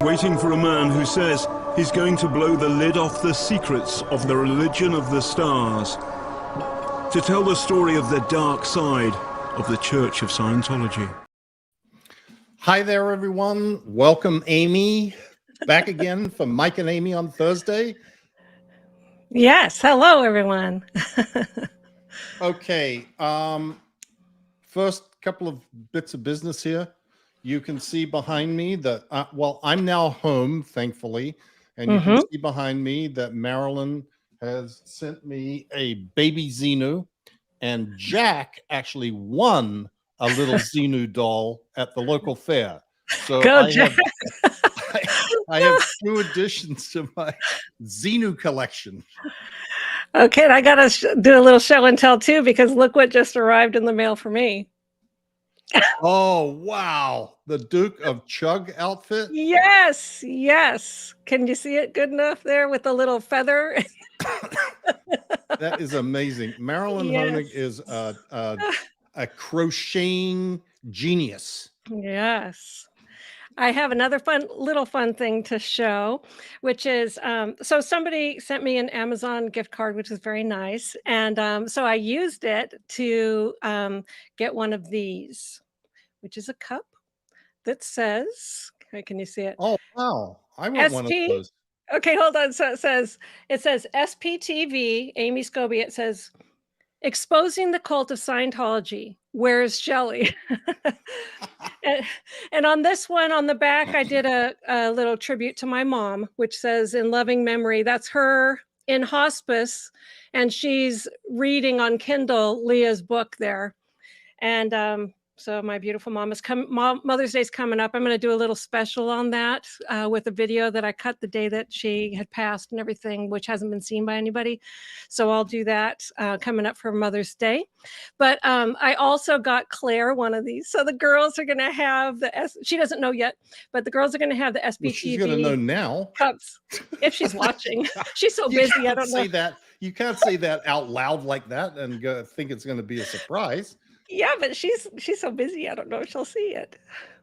Waiting for a man who says he's going to blow the lid off the secrets of the religion of the stars, to tell the story of the dark side of the Church of Scientology. Hi there, everyone. Welcome, Amy, back again for Mike and Amy on Thursday. Yes. Hello, everyone. Okay. First couple of bits of business here. You can see behind me that, well, I'm now home, thankfully, and you can see behind me that Marilyn has sent me a baby Xenu, and Jack actually won a little Xenu doll at the local fair. So Go, I Jack. have two additions to my Xenu collection. Okay, and I got to do a little show and tell too, because look what just arrived in the mail for me. Oh, wow. The Duke of Chug outfit? Yes, yes. Can you see it good enough there with the little feather? That is amazing. Marilyn Honig is a crocheting genius. Yes. I have another little fun thing to show, which is, so somebody sent me an Amazon gift card, which is very nice. And so I used it to get one of these, which is a cup that says, can you see it? Oh, wow. I want one of those. Okay, hold on. So it says SPTV, Amy Scobie. It says, exposing the cult of Scientology. Where's Shelley? and on this one, on the back, I did a little tribute to my mom, which says, in loving memory. That's her in hospice, and she's reading on Kindle Leah's book there. And so my beautiful mom is Mother's Day's coming up. I'm going to do a little special on that with a video that I cut the day that she had passed and everything, which hasn't been seen by anybody. So I'll do that coming up for Mother's Day. But I also got Claire one of these. So the girls are going to have she doesn't know yet, but the girls are going to have the SBTV. Well, she's going to know now. Cups, if she's watching. She's so busy. I don't know. You can't say that out loud like that and think it's going to be a surprise. Yeah, but she's so busy. I don't know if she'll see it.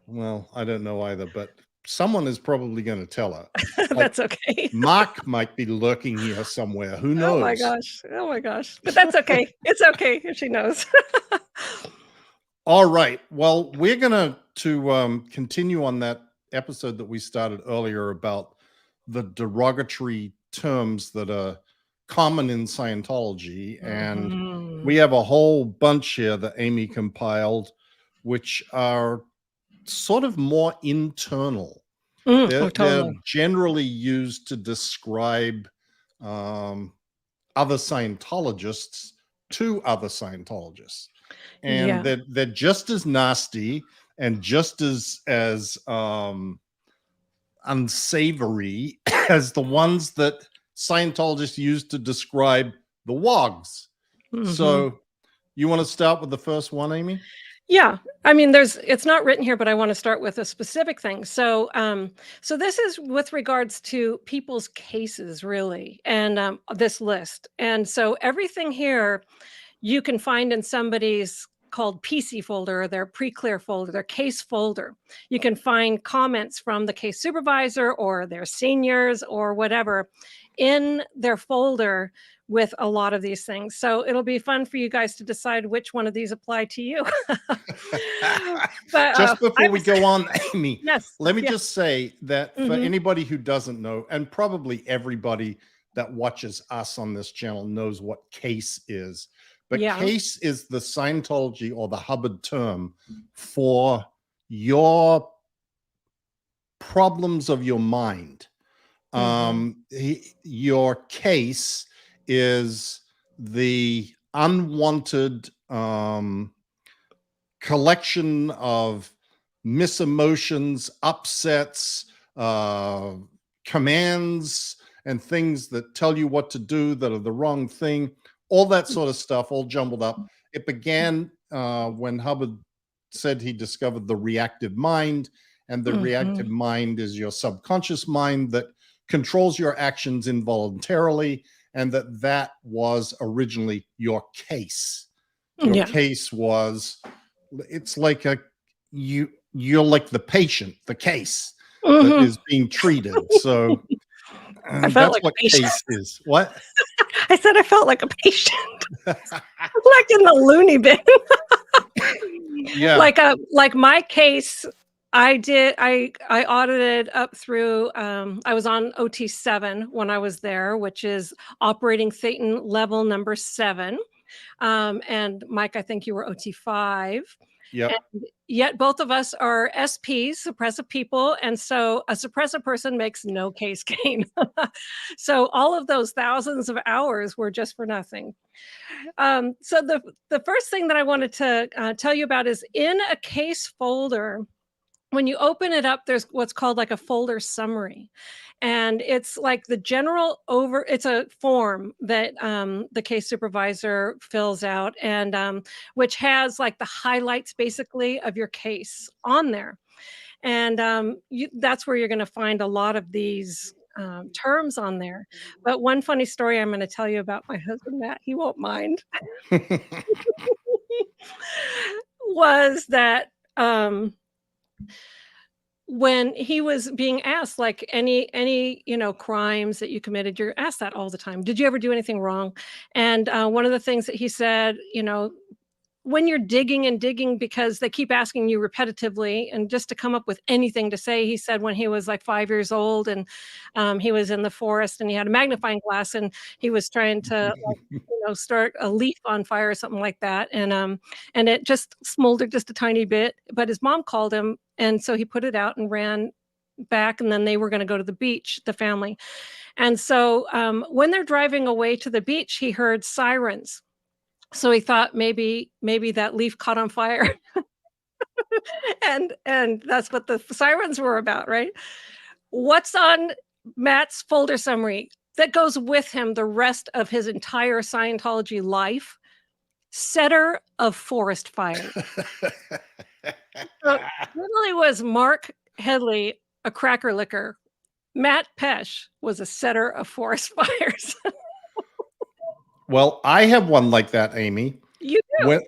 Well, I don't know either, but someone is probably going to tell her. That's okay. Mark might be lurking here somewhere. Who knows? Oh my gosh. Oh my gosh. But that's okay. It's okay if she knows. All right. Well, we're going to continue on that episode that we started earlier about the derogatory terms that are common in Scientology, and we have a whole bunch here that Amy compiled, which are sort of more internal. They're generally used to describe other Scientologists to other Scientologists, and they're just as nasty and just as unsavory as the ones that Scientologists used to describe the WOGs. So you want to start with the first one, Amy? Yeah. I mean, it's not written here, but I want to start with a specific thing. So so this is with regards to people's cases, really, and this list. And so everything here you can find in somebody's called PC folder, or their pre-clear folder, their case folder. You can find comments from the case supervisor or their seniors or whatever in their folder with a lot of these things. So it'll be fun for you guys to decide which one of these apply to you. But, just before we go on, Amy, let me just say that for anybody who doesn't know, and probably everybody that watches us on this channel knows what case is. But case is the Scientology or the Hubbard term for your problems of your mind. Your case is the unwanted collection of misemotions, upsets, commands, and things that tell you what to do that are the wrong thing. All that sort of stuff, all jumbled up. It began when Hubbard said he discovered the reactive mind, and the reactive mind is your subconscious mind that controls your actions involuntarily, and that was originally your case. Your case was, it's like you're like the patient, the case. that Mhm. is being treated. So I felt that's like a what patient. case is. What? I said I felt like a patient, like in the loony bin. Yeah. Like my case, I audited up through, I was on OT7 when I was there, which is operating Satan level number 7. And Mike, I think you were OT5. Yep. And yet both of us are SPs, suppressive people, and so a suppressive person makes no case gain. So all of those thousands of hours were just for nothing. So the first thing that I wanted to tell you about is in a case folder. When you open it up, there's what's called like a folder summary, and it's like the general over. It's a form that the case supervisor fills out, and which has like the highlights basically of your case on there, and that's where you're going to find a lot of these terms on there. But one funny story I'm going to tell you about my husband Matt. He won't mind. Was that when he was being asked, like, any, crimes that you committed, you're asked that all the time. "Did you ever do anything wrong?" And, one of the things that he said, when you're digging and digging because they keep asking you repetitively and just to come up with anything to say, he said when he was, like, 5 years old and, he was in the forest and he had a magnifying glass and he was trying to, like, start a leaf on fire or something like that, and it just smoldered just a tiny bit, but his mom called him, and so he put it out and ran back, and then they were gonna go to the beach, the family, and so, when they're driving away to the beach, he heard sirens. So he thought maybe that leaf caught on fire, and that's what the sirens were about, right? What's on Matt's folder summary that goes with him the rest of his entire Scientology life? Setter of forest fires. So not only was Mark Headley a cracker licker, Matt Pesh was a setter of forest fires. Well, I have one like that, Amy. You do. When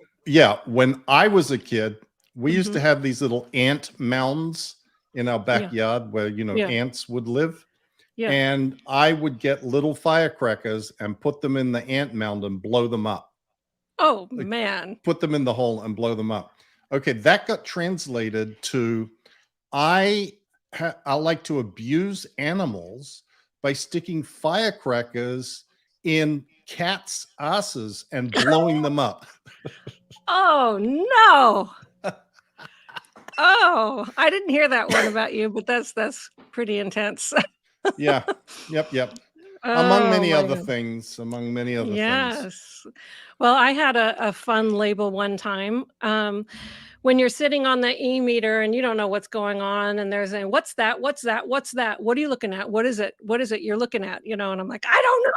when I was a kid, we used to Mhm. have these little ant mounds in our Yeah, backyard where, yeah, ants would live. yeah. And I would get little firecrackers and put them in the ant mound and blow them up. Oh, Like, man. put them in the hole and blow them up. Okay, that got translated to I I like to abuse animals by sticking firecrackers in cats' asses and blowing them up. Oh, no. Oh, I didn't hear that one about you, but that's pretty intense. Yeah. Yep, yep. Among Oh many my other god. things, among many other things. Yes. Well, I had a fun label one time. When you're sitting on the e-meter and you don't know what's going on, and they're saying, "What's that? What's that? What's that? What are you looking at? What is it? What is it you're looking at?" And I'm like, "I don't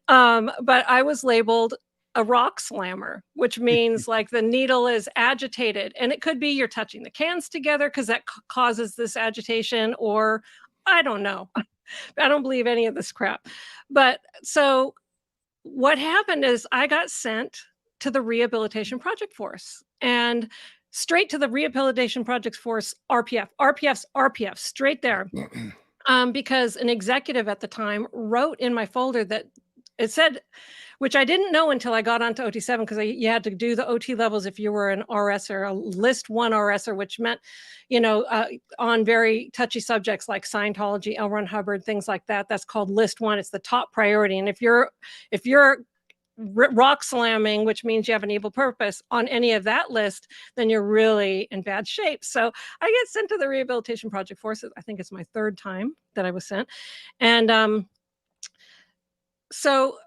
know." But I was labeled a rock slammer, which means like the needle is agitated, and it could be you're touching the cans together because that causes this agitation, or I don't know. I don't believe any of this crap. But so what happened is I got sent to the Rehabilitation Project Force and straight to the Rehabilitation Project Force RPF, RPF, straight there. Because an executive at the time wrote in my folder that it said, which I didn't know until I got onto OT7 because you had to do the OT levels if you were an RS or a list 1 RSer, which meant, on very touchy subjects like Scientology, L. Ron Hubbard, things like that. That's called list 1. It's the top priority. And if you're rock slamming, which means you have an evil purpose on any of that list, then you're really in bad shape. So I get sent to the Rehabilitation Project Force. I think it's my 3rd time that I was sent. And so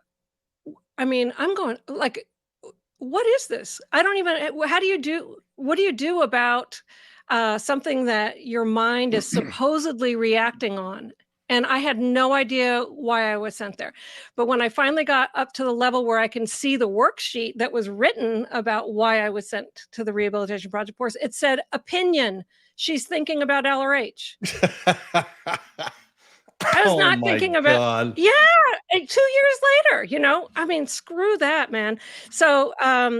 I mean, I'm going like, what is this? I don't even. How do you do? What do you do about something that your mind is supposedly reacting on? And I had no idea why I was sent there. But when I finally got up to the level where I can see the worksheet that was written about why I was sent to the Rehabilitation Project Force, it said opinion. She's thinking about LRH. I was Oh not my thinking about, God. yeah, and 2 years later, I mean, screw that, man. So,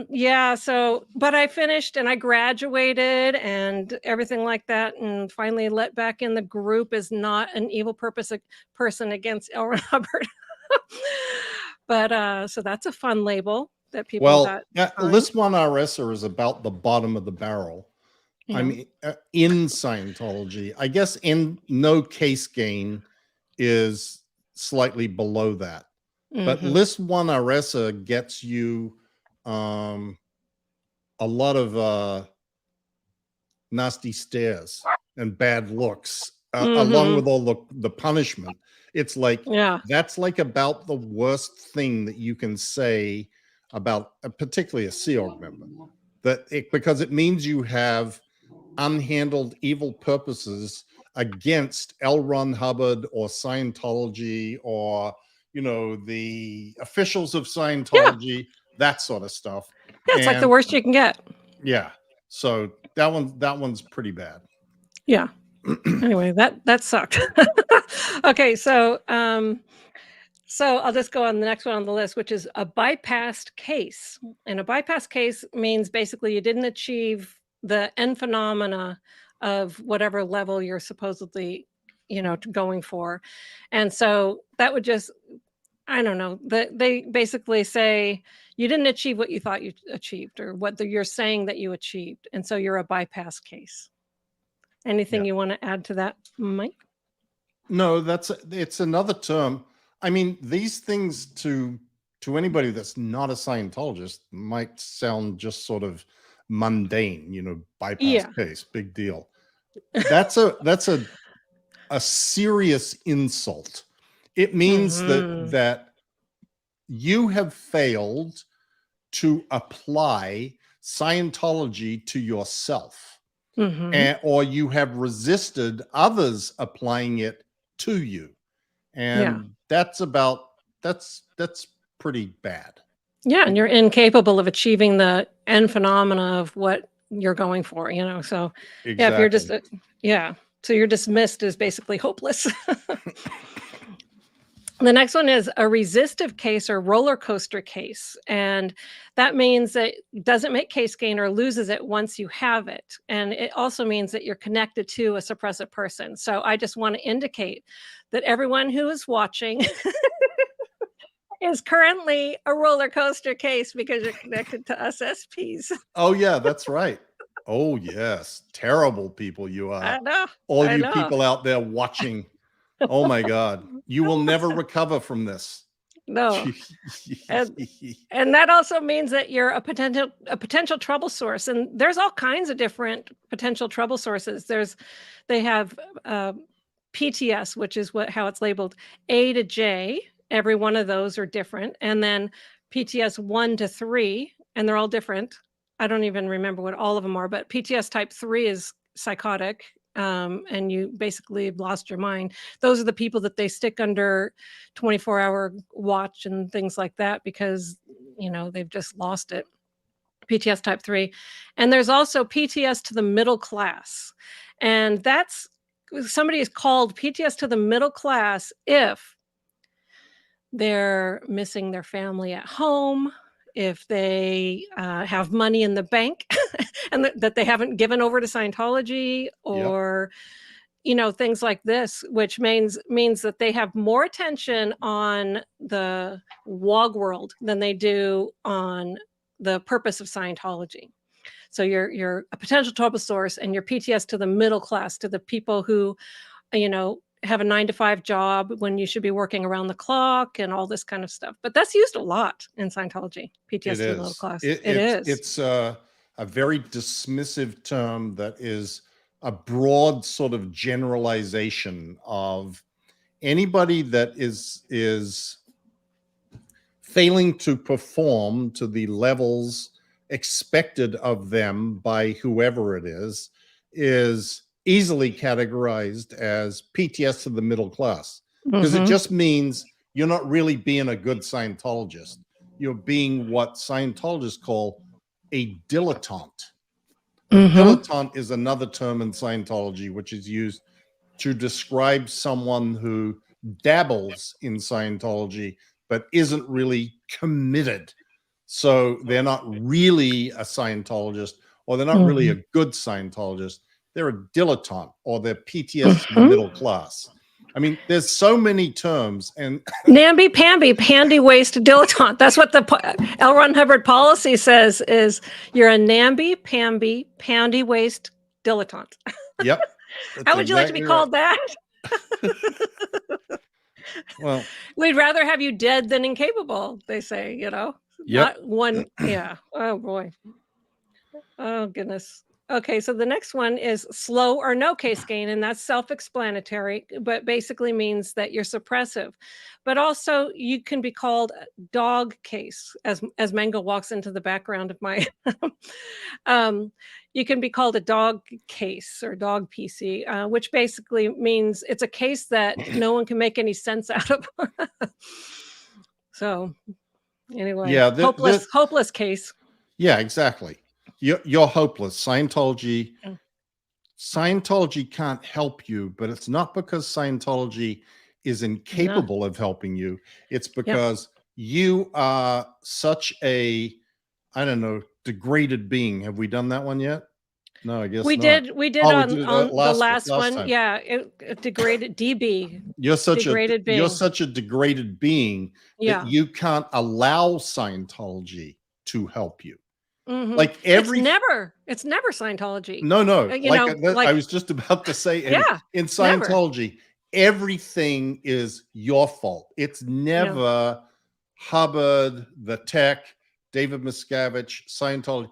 yeah, but I finished and I graduated and everything like that, and finally let back in the group as not an evil person against L. Ron Hubbard. But, so that's a fun label that people got Well, behind, List 1RSer is about the bottom of the barrel. I yeah. mean, in Scientology, I guess in no case gain is slightly below that. But Mhm. List 1RSer gets you a lot of nasty stares and bad looks, along Mhm. with all the punishment. It's like Yeah. that's like about the worst thing that you can say about particularly a Sea Org member. Because it means you have unhandled evil purposes against L. Ron Hubbard or Scientology or the officials of Yeah. Scientology, that sort of stuff. Yeah, it's like the And worst you can get. yeah, so that one's pretty bad. Yeah. Anyway, that sucked. Okay, so I'll just go on the next one on the list, which is a bypassed case. And a bypass case means basically you didn't achieve the end phenomena of whatever level you're supposedly, going for. And so that would just, I don't know, they basically say you didn't achieve what you thought you achieved or what you're saying that you achieved. And so you're a bypass case. Yeah. Anything you want to add to that, Mike? No, it's another term. I mean, these things to anybody that's not a Scientologist might sound just sort of mundane, bypass Yeah. case, big deal. That's a serious insult. It means that Mhm. that you have failed to apply Scientology to yourself, Mhm. or you have resisted others applying it to you. Yeah. And that's pretty bad. Yeah, and you're incapable of achieving the end phenomena of what you're going for. So, yeah, if you're just Exactly. yeah, so you're dismissed as basically hopeless. The next one is a resistive case or roller coaster case, and that means that it doesn't make case gain or loses it once you have it, and it also means that you're connected to a suppressive person. So I just want to indicate that everyone who is watching is currently a roller coaster case because you're connected to us SPs. Oh yeah, that's right. Oh yes, terrible people you are. I know, All I you know. people out there watching. Oh my God, you will never recover from this. No, and and that also means that you're a potential trouble source, and there's all kinds of different potential trouble sources. They have PTS, which is how it's labeled, A to J. Every one of those are different, and then PTS 1 to 3, and they're all different. I don't even remember what all of them are, but PTS type 3 is psychotic, and you basically have lost your mind. Those are the people that they stick under 24-hour watch and things like that because they've just lost it. PTS type 3. And there's also PTS to the middle class. And that's somebody is called PTS to the middle class if they're missing their family at home, if they have money in the bank and that they haven't given over to Scientology, Yep. or things like this, which means that they have more attention on the WOG world than they do on the purpose of Scientology. So you're a potential trouble source, and you're PTS to the middle class, to the people who have a 9 to 5 job when you should be working around the clock and all this kind of stuff. But that's used a lot in Scientology. It PTS to the middle is. class. It, It it's is. it's a very dismissive term that is a broad sort of generalization of anybody that is failing to perform to the levels expected of them by whoever it is easily categorized as PTS to the middle class, because it Mhm. just means you're not really being a good Scientologist. You're being what Scientologists call a dilettante. A Mhm. dilettante is another term in Scientology which is used to describe someone who dabbles in Scientology, but isn't really committed. So they're not really a Scientologist, or they're not really a good Scientologist. They're a dilettante, or they're PTSD middle class. I mean, there's so many terms, and namby-pamby, pandy-waist dilettante. That's what the L. Ron Hubbard policy says, is you're a namby-pamby, pandy-waist dilettante. yep. How would you like to be called that? Well, we'd rather have you dead than incapable, they say, Yep. Not one. Yeah. Oh boy. Oh goodness. Okay, so the next one is slow or no case gain, and that's self-explanatory, but basically means that you're suppressive. But also you can be called dog case, as Mango walks into the background of my you can be called a dog case or dog PC, which basically means it's a case that no one can make any sense out of. So anyway, yeah, hopeless case. Yeah, exactly. You're hopeless. Scientology can't help you, but it's not because Scientology is incapable of helping you. It's because you are such a, I don't know, degraded being. Have we done that one yet? No, I guess we not. did. We did on the last one. time. Yeah, degraded DB. You're such degraded being. You're such a degraded being that you can't allow Scientology to help you. Like it's never Scientology. No. I was just about to say, in Scientology, everything is your fault. It's never Hubbard, the tech, David Miscavige, Scientology.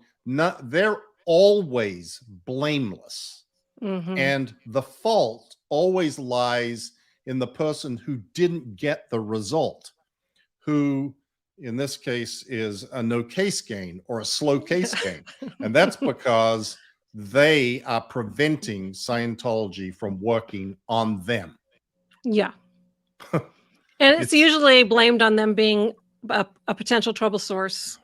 They're always blameless. And the fault always lies in the person who didn't get the result, who in this case is a no case gain or a slow case gain. And that's because they are preventing Scientology from working on them. Yeah. And it's usually blamed on them being a potential trouble source,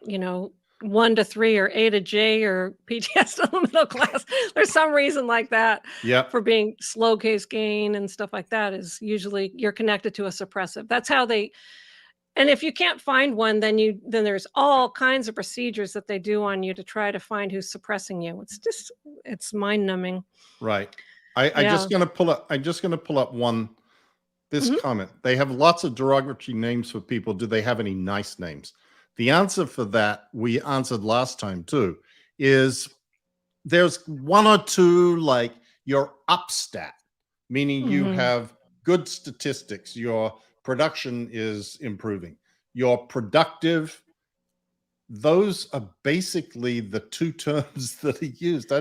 1 to 3 or A to J or PTS in the middle class. There's some reason like that for being slow case gain and stuff like that. Is usually you're connected to a suppressive. That's how they. And if you can't find one, then there's all kinds of procedures that they do on you to try to find who's suppressing you. It's mind numbing. Right. I'm just going to pull up this comment. They have lots of derogatory names for people. Do they have any nice names? The answer for that, we answered last time too, is there's 1 or 2, like you're upstat, meaning you have good statistics. Your production is improving. You're productive. Those are basically the 2 terms that are used.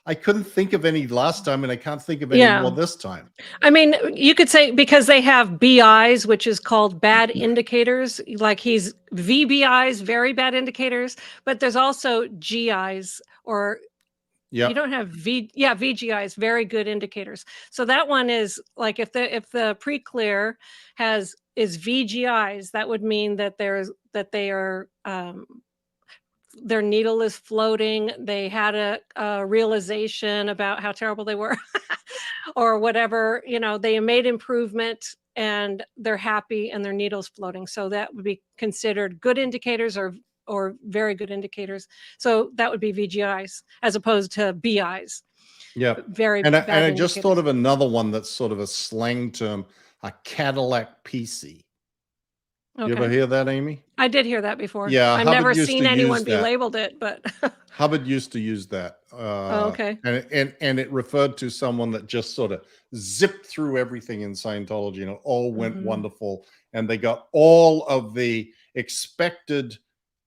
I couldn't think of any last time, and I can't think of any more this time. I mean, you could say because they have BIs, which is called bad indicators, like he's VBIs, very bad indicators, but there's also GIs, or you don't have VGIs, very good indicators. So that one is like if the pre-clear is VGIs, that would mean that they are their needle is floating. They had a realization about how terrible they were or whatever, they made improvement and they're happy and their needle's floating. So that would be considered good indicators or very good indicators. So that would be VGIs as opposed to BIs. Yeah. And I just thought of another one that's sort of a slang term, a Cadillac PC. Okay. You ever hear that, Amy? I did hear that before. Yeah. I've never seen anyone be labeled it, but Hubbard used to use that. Okay. And it referred to someone that just sort of zipped through everything in Scientology and it all went wonderful. And they got all of the expected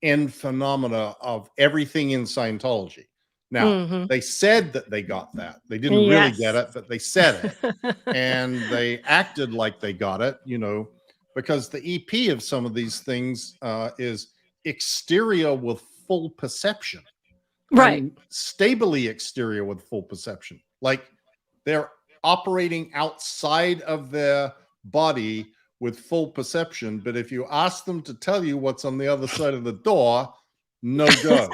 end phenomena of everything in Scientology. Now, they said that they got that. They didn't really get it, but they said it. And they acted like they got it, because the EP of some of these things is exterior with full perception. Right. And stably exterior with full perception. Like they're operating outside of their body with full perception. But if you ask them to tell you what's on the other side of the door, no go.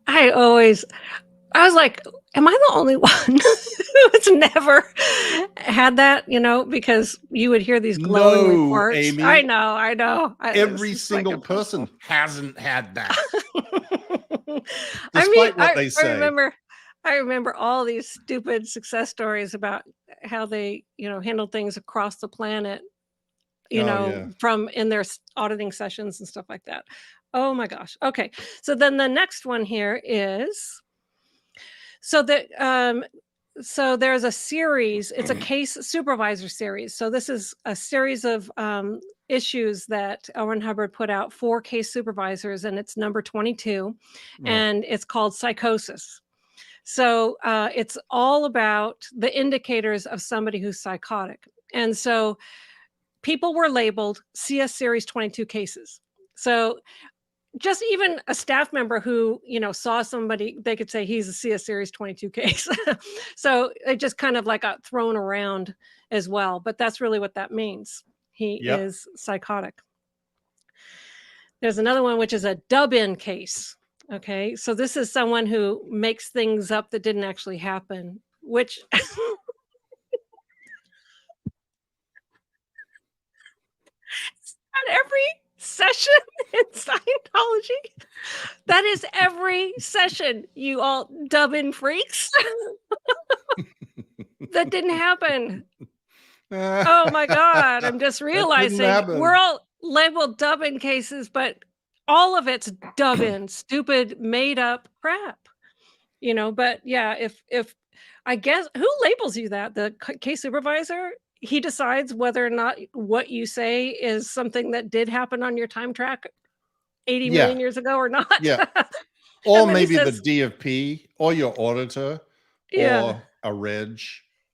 I was like, am I the only one who's never had that, because you would hear these glowing No, reports. Amy. I know. Every single person hasn't had that, I mean, despite what they say. I remember all these stupid success stories about how they, handled things across the planet, Oh, yeah. from in their auditing sessions and stuff like that. Oh my gosh. Okay. So then the next one here is so that so there's a series, it's a case supervisor series. So this is a series of issues that L. Ron Hubbard put out for case supervisors, and it's number 22, and it's called Psychosis. So it's all about the indicators of somebody who's psychotic. And so people were labeled CS Series 22 cases. So just even a staff member who, saw somebody, they could say he's a CS Series 22 case. So it just kind of like got thrown around as well. But that's really what that means. He is psychotic. There's another one, which is a dub-in case. Okay. So this is someone who makes things up that didn't actually happen, which at every session in Scientology. That is every session, you all dub-in freaks. That didn't happen. Oh my God. I'm just realizing we're all labeled dub-in cases, but all of it's dub-in, stupid, made up crap. But yeah, if I guess who labels you that? The case supervisor? He decides whether or not what you say is something that did happen on your time track 80 million years ago or not. Yeah. Or maybe the DFP or your auditor or a reg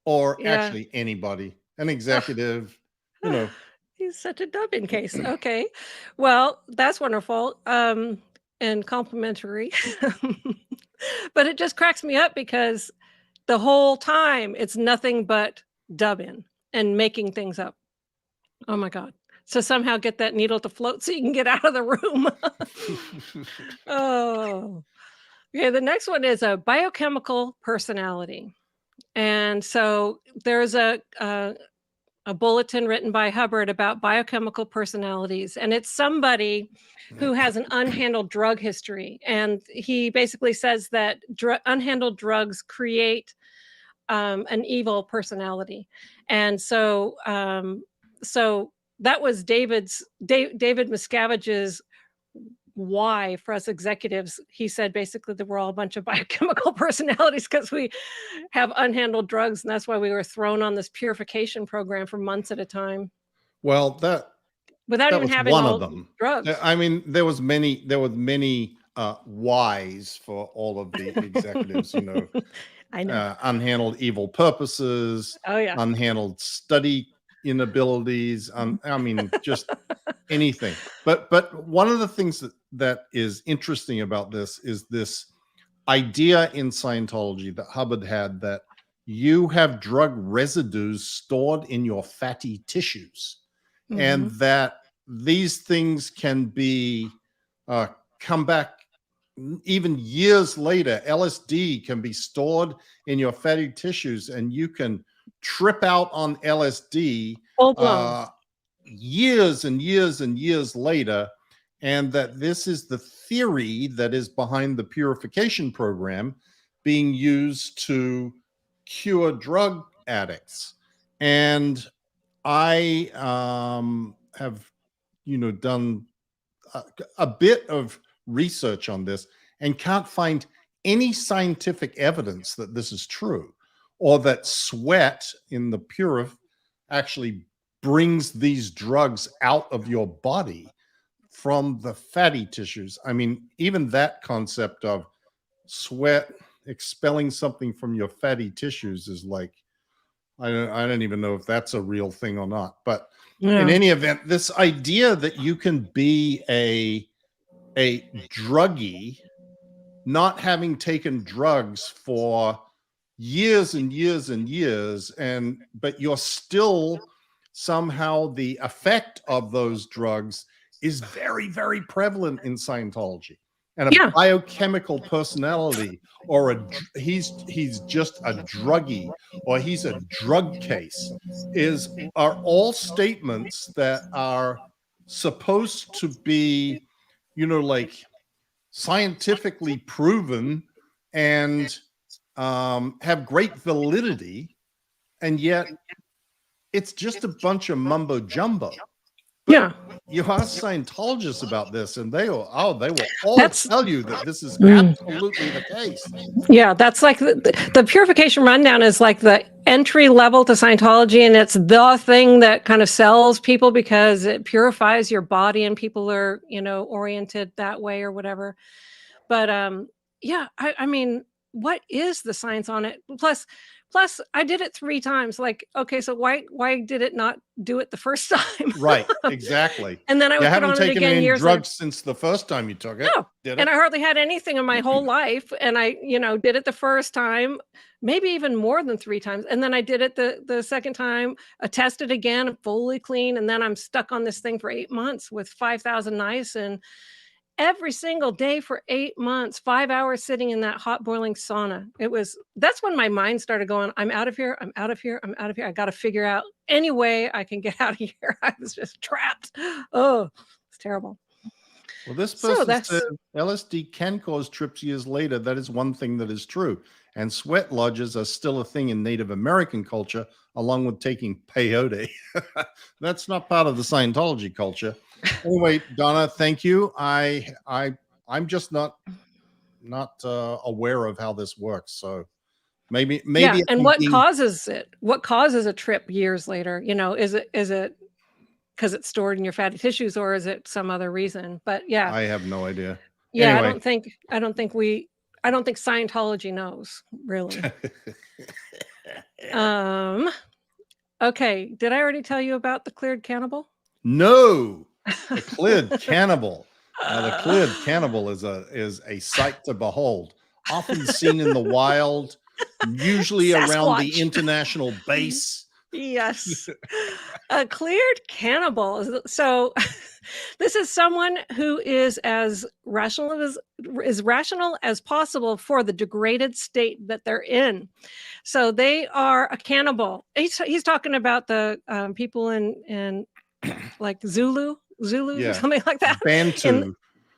or actually anybody, an executive, He's such a dub-in case. Okay. Well, that's wonderful. And complimentary. But it just cracks me up because the whole time it's nothing but dub-in and making things up. Oh my God. So somehow get that needle to float so you can get out of the room. Oh. Okay, the next one is a biochemical personality. And so there's a bulletin written by Hubbard about biochemical personalities, and it's somebody who has an unhandled drug history. And he basically says that unhandled drugs create an evil personality. And so, so that was David Miscavige's why for us executives. He said basically that we're all a bunch of biochemical personalities because we have unhandled drugs, and that's why we were thrown on this purification program for months at a time. Well, without even having one all of them. Drugs. I mean, there was many whys for all of the executives, I know. Unhandled evil purposes, Oh yeah. unhandled study inabilities, I mean, just anything. But one of the things that is interesting about this is this idea in Scientology that Hubbard had that you have drug residues stored in your fatty tissues, and that these things can be come back even years later. LSD can be stored in your fatty tissues, and you can trip out on LSD years and years and years later. And that this is the theory that is behind the purification program being used to cure drug addicts. And I have, done a bit of research on this and can't find any scientific evidence that this is true, or that sweat in the purif actually brings these drugs out of your body from the fatty tissues. I mean, even that concept of sweat expelling something from your fatty tissues is like, I don't even know if that's a real thing or not. But in any event, this idea that you can be a druggie, not having taken drugs for years and years and years, but you're still somehow the effect of those drugs is very, very prevalent in Scientology. and a biochemical personality, or he's just a druggie, or he's a drug case, are all statements that are supposed to be, like scientifically proven and have great validity, and yet it's just a bunch of mumbo jumbo. But you ask Scientologists about this, and they will all tell you that this is absolutely the case. Yeah, that's like the Purification Rundown is like the entry level to Scientology, and it's the thing that kind of sells people because it purifies your body, and people are, oriented that way or whatever. But yeah, I mean, what is the science on it? Plus, I did it 3 times. Like, okay, so why did it not do it the first time? Right, exactly. And then I would put on it again years later. Drugs since the first time you took it. No, and I hardly had anything in my whole life, and I, did it the first time, maybe even more than 3 times, and then I did it the second time. I tested again, fully clean, and then I'm stuck on this thing for 8 months with 5,000 niacin every single day for 8 months, 5 hours sitting in that hot boiling sauna. That's when my mind started going, I'm out of here. I'm out of here. I'm out of here. I got to figure out any way I can get out of here. I was just trapped. Oh, it's terrible. Well, this person said LSD can cause trips years later. That is one thing that is true. And sweat lodges are still a thing in Native American culture, along with taking peyote. That's not part of the Scientology culture. Anyway, Donna, thank you. I'm just not aware of how this works. So maybe. Yeah, and what causes it? What causes a trip years later? Is it because it's stored in your fatty tissues, or is it some other reason? But yeah, I have no idea. Yeah, anyway. I don't think Scientology knows, really. Okay, did I already tell you about the cleared cannibal? No, the cleared cannibal. The cleared cannibal is a sight to behold. Often seen in the wild, usually around the international base. Yes, a cleared cannibal. So this is someone who is as rational as possible for the degraded state that they're in. So they are a cannibal. He's talking about the people in like Zulu or something like that. Bantu.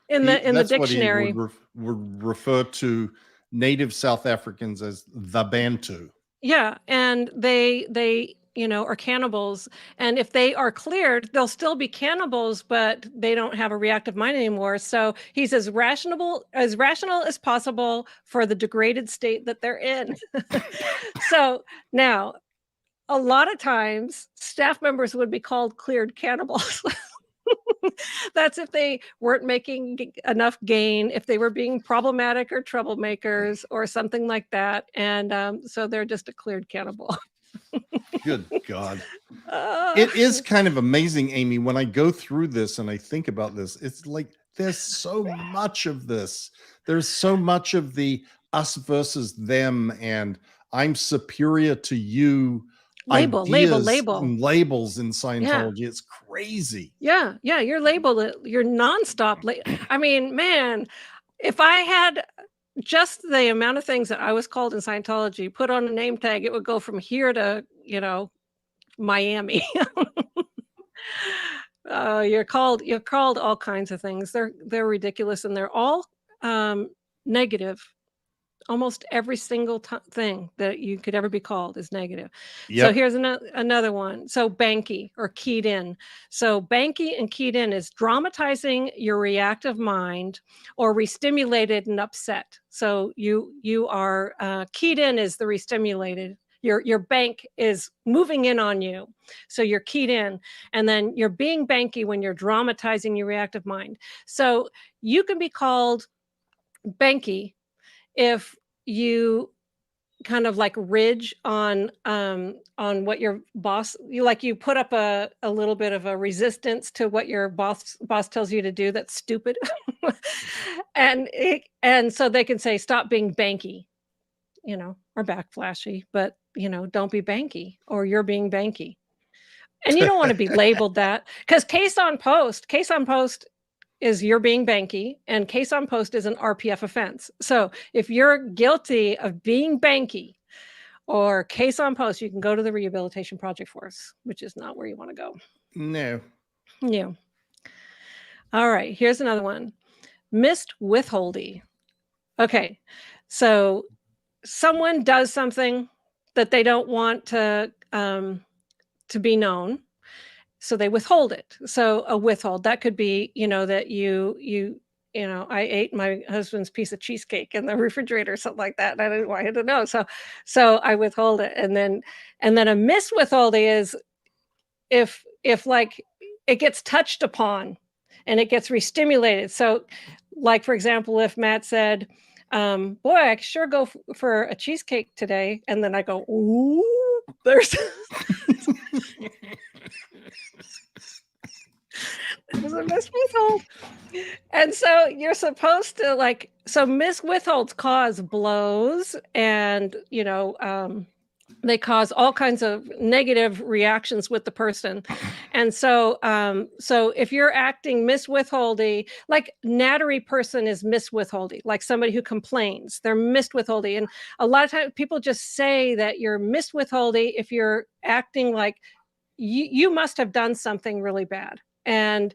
In the dictionary, what he would refer to native South Africans as the Bantu. Yeah, and they are cannibals. And if they are cleared, they'll still be cannibals, but they don't have a reactive mind anymore. So he's as rational as possible for the degraded state that they're in. So now, a lot of times, staff members would be called cleared cannibals. That's if they weren't making enough gain, if they were being problematic or troublemakers or something like that. And so they're just a cleared cannibal. Good God. It is kind of amazing, Amy, when I go through this and I think about this, it's like there's so much of this. There's so much of the us versus them, and I'm superior to you. Label. And labels in Scientology. Yeah. It's crazy. Yeah, you're labeled. You're nonstop. I mean, man, if I had just the amount of things that I was called in Scientology put on a name tag, it would go from here to, Miami. You're called all kinds of things. They're ridiculous, and they're all negative. Almost every single thing that you could ever be called is negative. Yep. So here's another one. So Banky, or keyed in. So Banky and keyed in is dramatizing your reactive mind or re-stimulated and upset. So you are keyed in is the re-stimulated. Your bank is moving in on you. So you're keyed in, and then you're being Banky when you're dramatizing your reactive mind. So you can be called Banky if you kind of like ridge on what your boss, you put up a little bit of a resistance to what your boss tells you to do that's stupid. and so they can say, stop being Banky, or backflashy, but don't be Banky, or you're being Banky. And you don't want to be labeled that, because case on post is you're being banky, and case on post is an RPF offense. So if you're guilty of being banky or case on post, you can go to the rehabilitation project force, which is not where you want to go. No. Yeah. All right, here's another one. Missed withholdy. Okay, so someone does something that they don't want to be known, so they withhold it. So a withhold, that could be, that I ate my husband's piece of cheesecake in the refrigerator, or something like that, and I didn't want him to know. So I withhold it. And then a miswithholding is if like it gets touched upon and it gets restimulated. So like, for example, if Matt said, boy, I sure go for a cheesecake today. And then I go, ooh, there's there's a miswithhold. And so you're supposed to so miswithholds cause blows, and, they cause all kinds of negative reactions with the person. And so if you're acting miswithholdy, like nattery person is miswithholdy, like somebody who complains, they're miswithholdy. And a lot of times people just say that you're miswithholdy if you're acting like you must have done something really bad. And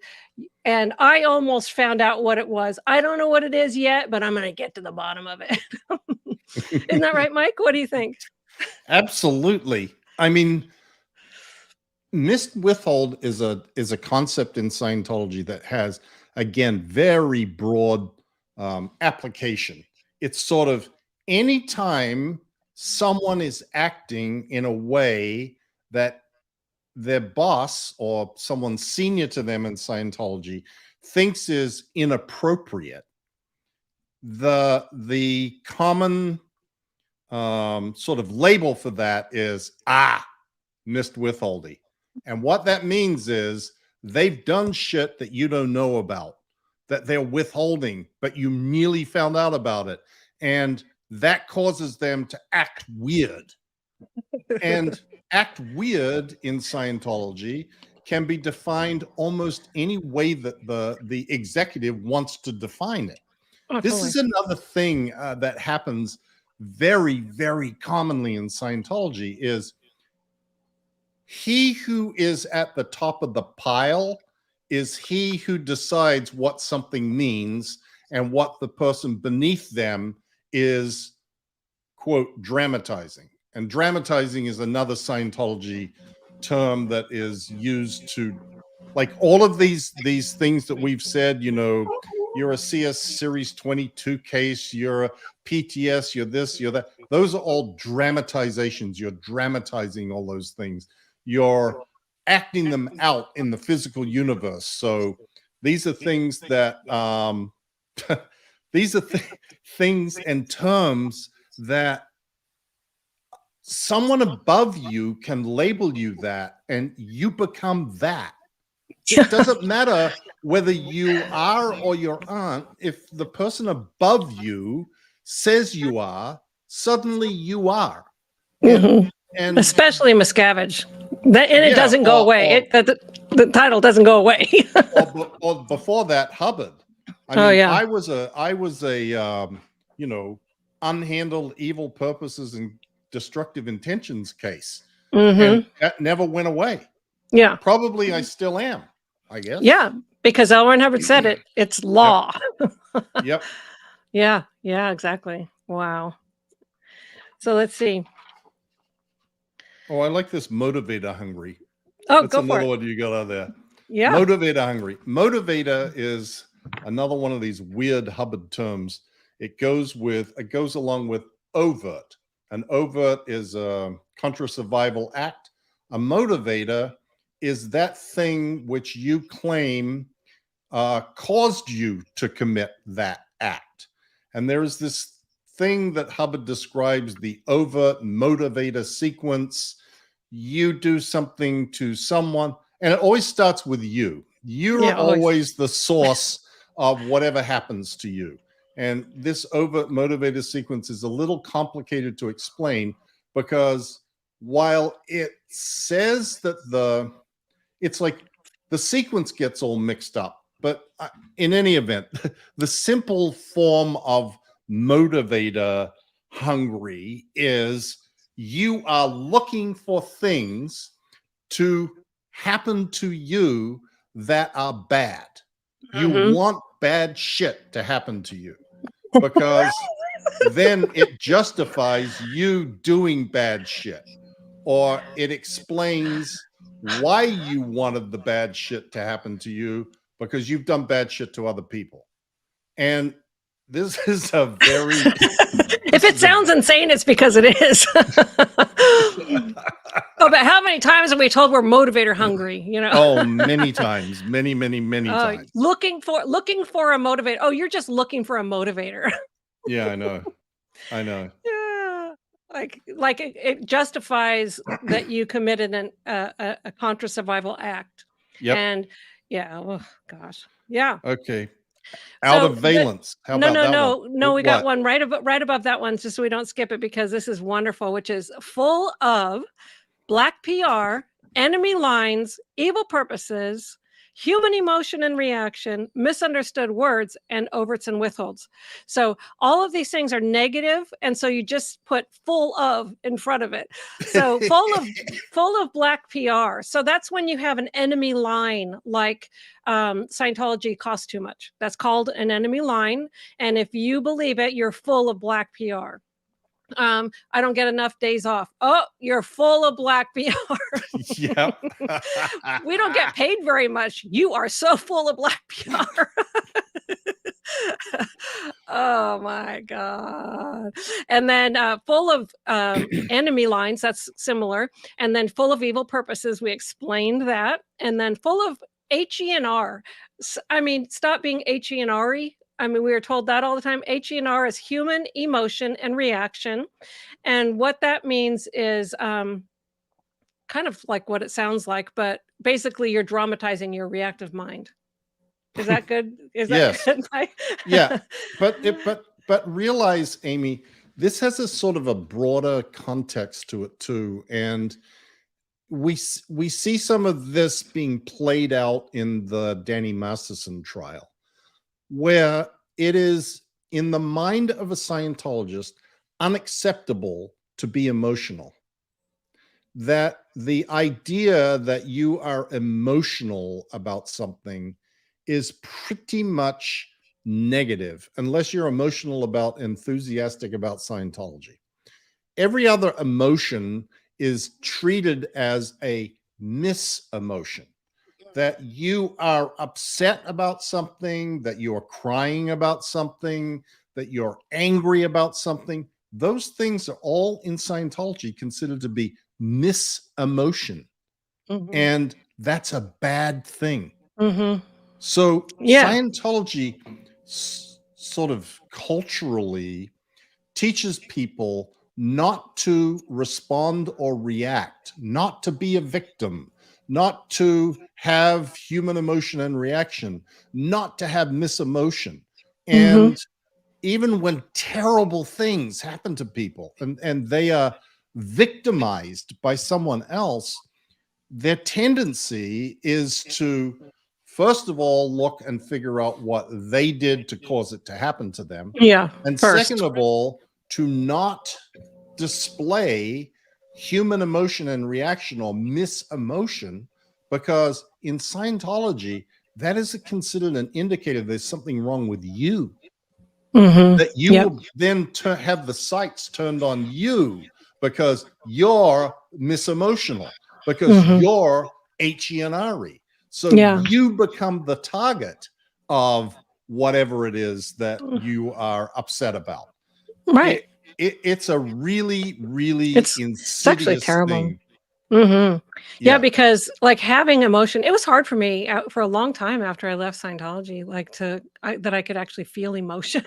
I almost found out what it was. I don't know what it is yet, but I'm going to get to the bottom of it. Isn't that right, Mike? What do you think? Absolutely. I mean, missed withhold is a concept in Scientology that has, again, very broad application. It's sort of anytime someone is acting in a way that their boss or someone senior to them in Scientology thinks is inappropriate, the common sort of label for that is missed withholding. And what that means is they've done shit that you don't know about, that they're withholding, but you merely found out about it, and that causes them to act weird. And act weird in Scientology can be defined almost any way that the executive wants to define it. This is another thing that happens very, very commonly in Scientology is he who is at the top of the pile is he who decides what something means, and what the person beneath them is, quote, dramatizing. And dramatizing is another Scientology term that is used to, like, all of these things that we've said, you're a CS Series 22 case, you're a PTS, you're this, you're that. Those are all dramatizations. You're dramatizing all those things. You're acting them out in the physical universe. So these are things that, these are things and terms that someone above you can label you that, and you become that. It doesn't matter whether you are or you aren't. If the person above you says you are, suddenly you are. And especially Miscavige. It doesn't go away. The title doesn't go away. or before that, Hubbard. I was a unhandled evil purposes and destructive intentions case. And that never went away. Yeah. Probably I still am, I guess. Yeah, because L. Ron Hubbard said it. It's law. Yep. Yeah, exactly. Wow. So let's see. Oh, I like this motivator hungry. Oh, that's go another for it. one you got out there. Yeah. Motivator hungry. Motivator is another one of these weird Hubbard terms. It goes along with overt. An overt is a contra-survival act. A motivator is that thing which you claim caused you to commit that act. And there's this thing that Hubbard describes, the overt motivator sequence. You do something to someone, and it always starts with you. You're always the source of whatever happens to you. And this overt motivator sequence is a little complicated to explain, because while it says that it's like the sequence gets all mixed up, But in any event, the simple form of motivator hungry is you are looking for things to happen to you that are bad. You Mhm. want bad shit to happen to you because then it justifies you doing bad shit, or it explains why you wanted the bad shit to happen to you because you've done bad shit to other people. And this is a very If it sounds insane, it's because it is. Oh, but how many times have we told we're motivator hungry? You know. Oh, many times, many times. Looking for a motivator. Oh, you're just looking for a motivator. Yeah, I know. Yeah, like it justifies that you committed a contra survival act. Yep. And yeah, oh gosh, yeah. Okay. Out of valence. How about that one? No, we got What? one right above that one, just so we don't skip it, because this is wonderful, which is full of black PR, enemy lines, evil purposes, human emotion and reaction, misunderstood words, and overts and withholds. So all of these things are negative, and so you just put full of in front of it. So full of black PR. So that's when you have an enemy line, like Scientology costs too much. That's called an enemy line, and if you believe it, you're full of black PR. I don't get enough days off. Oh, you're full of black PR. Yep. We don't get paid very much. You are so full of black PR. Oh my God. And then full of enemy lines, that's similar. And then full of evil purposes, we explained that. And then full of HE&R. I mean, stop being HE&R-y. I mean, we were told that all the time. HE&R is human emotion and reaction. And what that means is kind of like what it sounds like, but basically you're dramatizing your reactive mind. Is that good? Is Yes. that good? Yeah. But realize, Amy, this has a sort of a broader context to it too. And we see some of this being played out in the Danny Masterson trial, where it is, in the mind of a Scientologist, unacceptable to be emotional. That the idea that you are emotional about something is pretty much negative, unless you're enthusiastic about Scientology. Every other emotion is treated as a mis-emotion. That you are upset about something, that you're crying about something, that you're angry about something. Those things are all in Scientology considered to be mis-emotion. Mhm. And that's a bad thing. Mhm. So Yeah. Scientology sort of culturally teaches people not to respond or react, not to be a victim, not to have human emotion and reaction, not to have mis-emotion. And even when terrible things happen to people and they are victimized by someone else, their tendency is to, first of all, look and figure out what they did to cause it to happen to them. Yeah. And First. second of all, to not display human emotion and reaction or mis-emotion, because in Scientology, that is considered an indicator there's something wrong with you. That you will then have the sights turned on you because you're mis-emotional, because you're HE&R-y. So you become the target of whatever it is that you are upset about. Right. It's a really, really It's actually insidious terrible. thing. Yeah, because like having emotion, it was hard for me for a long time after I left Scientology, like that I could actually feel emotion,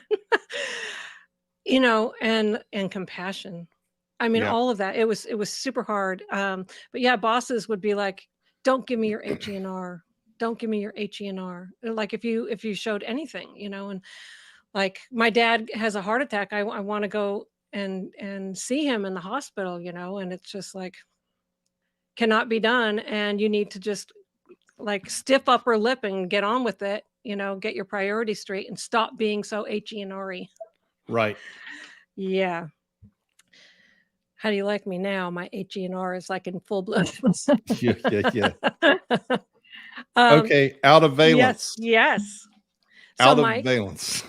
you know, and compassion. I mean, Yeah. all of that. It was super hard. But yeah, bosses would be like, "Don't give me your HE&R. Don't give me your HE&R." Like if you showed anything, you know, and like my dad has a heart attack. I want to go and see him in the hospital, you know, and it's just like cannot be done, and you need to just like stiff upper lip and get on with it, get your priorities straight and stop being so H-E and R-E. Right. Yeah. How do you like me now? My H-E and R is like in full blown. Yeah. Um, Okay, out of yes, valence. yes. So Out of Mike, valence.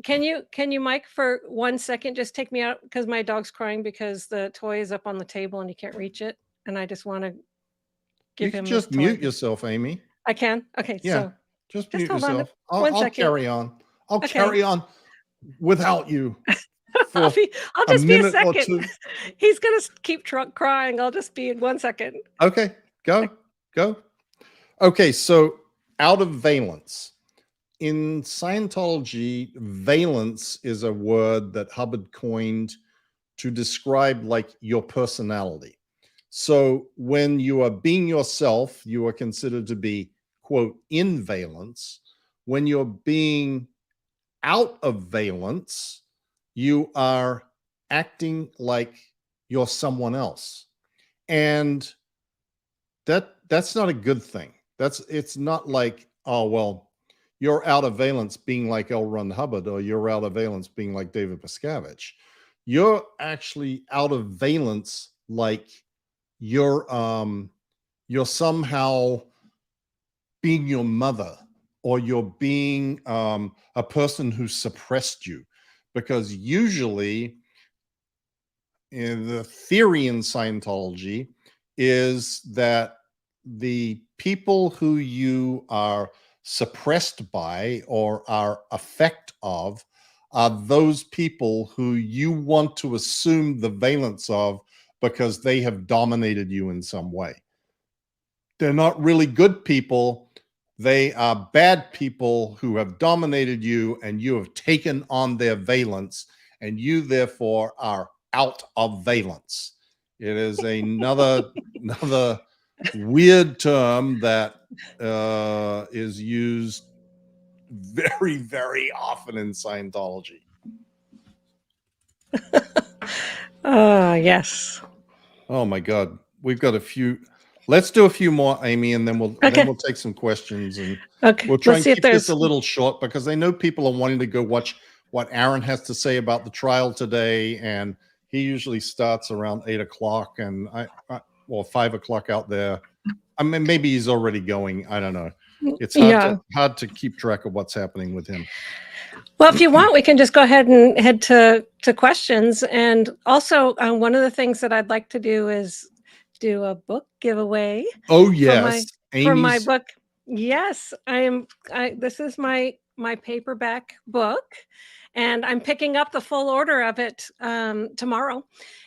can you, Mike, for 1 second, just take me out because my dog's crying because the toy is up on the table and he can't reach it, and I just want to You give can him just this mute toy. yourself, Amy. I can. Okay, Yeah, so just just mute hold on yourself. 1 I'll second. carry on. I'll Okay. carry on without you I'll for I'll a just be a minute or second. two. He's gonna keep crying. I'll just be in 1 second. Okay, go. Okay, so out of valence. In Scientology, valence is a word that Hubbard coined to describe like your personality. So when you are being yourself, you are considered to be, quote, in valence. When you're being out of valence, you are acting like you're someone else. And that's not a good thing. It's not like, oh, well, you're out of valence being like L. Ron Hubbard, or you're out of valence being like David Miscavige. You're actually out of valence like you're somehow being your mother, or you're being a person who suppressed you. Because usually the theory in Scientology is that the people who you are suppressed by or are effect of are those people who you want to assume the valence of because they have dominated you in some way. They're not really good people. They are bad people who have dominated you, and you have taken on their valence, and you therefore are out of valence. It is another weird term that is used very, very often in Scientology. Yes. Oh my God, we've got a few. Let's do a few more, Amy, and then we'll take some questions, and Okay. we'll try Let's and see if keep this there's. a little short because I know people are wanting to go watch what Aaron has to say about the trial today, and he usually starts around 8 o'clock, and well, 5 o'clock out there. I mean, maybe he's already going. I don't know. It's hard to keep track of what's happening with him. Well, if you want, we can just go ahead and head to questions. And also, one of the things that I'd like to do is do a book giveaway. Oh yes, for my book. Yes, this is my paperback book, and I'm picking up the full order of it tomorrow.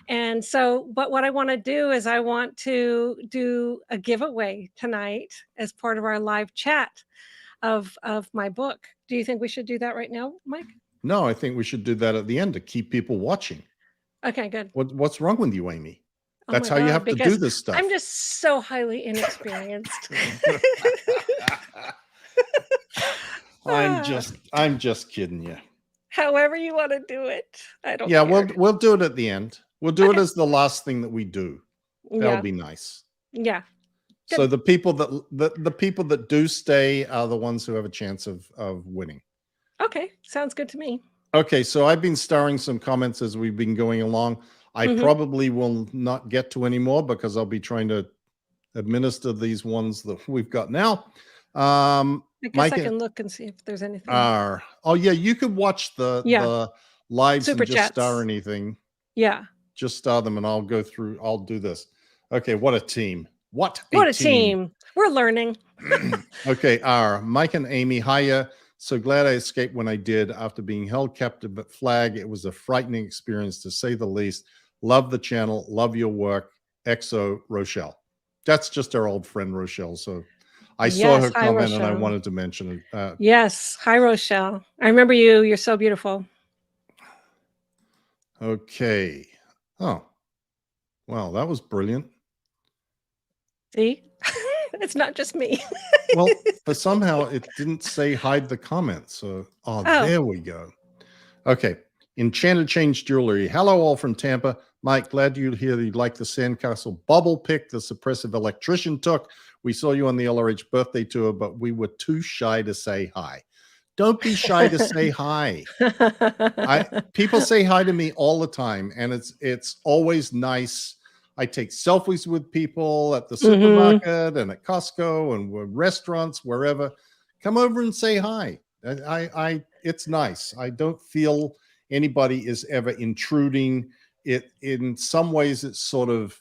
And so, but what I want to do is I want to do a giveaway tonight as part of our live chat of my book. Do you think we should do that right now, Mike? No, I think we should do that at the end to keep people watching. Okay, good. What's wrong with you, Amy? Oh That's how you have to do this stuff. I'm just so highly inexperienced. I'm just kidding you. However you want to do it. I don't care. We'll do it at the end. We'll do it as the last thing that we do. That'll be nice. Yeah. Good. So the people that do stay are the ones who have a chance of winning. Okay, sounds good to me. Okay, so I've been starring some comments as we've been going along. I probably will not get to any more because I'll be trying to administer these ones that we've got now. I guess I can look and see if there's anything. Oh yeah, you could watch the lives Super and just chats. star anything. Yeah. Just star them and I'll go through. I'll do this. Okay, what a team. What a team. We're learning. Okay, Mike and Amy, hiya. So glad I escaped when I did after being held captive at Flag. It was a frightening experience to say the least. Love the channel. Love your work. XO Rochelle. That's just our old friend Rochelle. So I saw her comment and I wanted to mention it. Yes. Hi, Rochelle. I remember you. You're so beautiful. Okay. Oh, wow. That was brilliant. See? It's not just me. Well, but somehow it didn't say hide the comments. So, there we go. Okay. Enchanted Change Jewelry. Hello, all from Tampa. Mike, glad you hear you like the Sandcastle bubble pick the suppressive electrician took. We saw you on the LRH birthday tour, but we were too shy to say hi. Don't be shy to say hi. People say hi to me all the time, and it's always nice. I take selfies with people at the supermarket and at Costco and restaurants, wherever. Come over and say hi. It's nice. I don't feel anybody is ever intruding. It in some ways it's sort of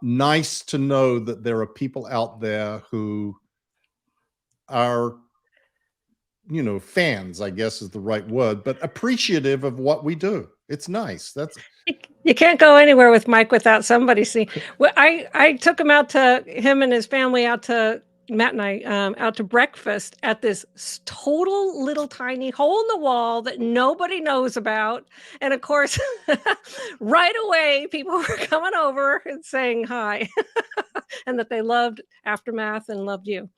nice to know that there are people out there who are, you know, fans, I guess is the right word, but appreciative of what we do. It's nice. You can't go anywhere with Mike without somebody seeing. Well, I took him and his family out to Matt and I out to breakfast at this total little tiny hole in the wall that nobody knows about, and of course, right away people were coming over and saying hi, and that they loved Aftermath and loved you.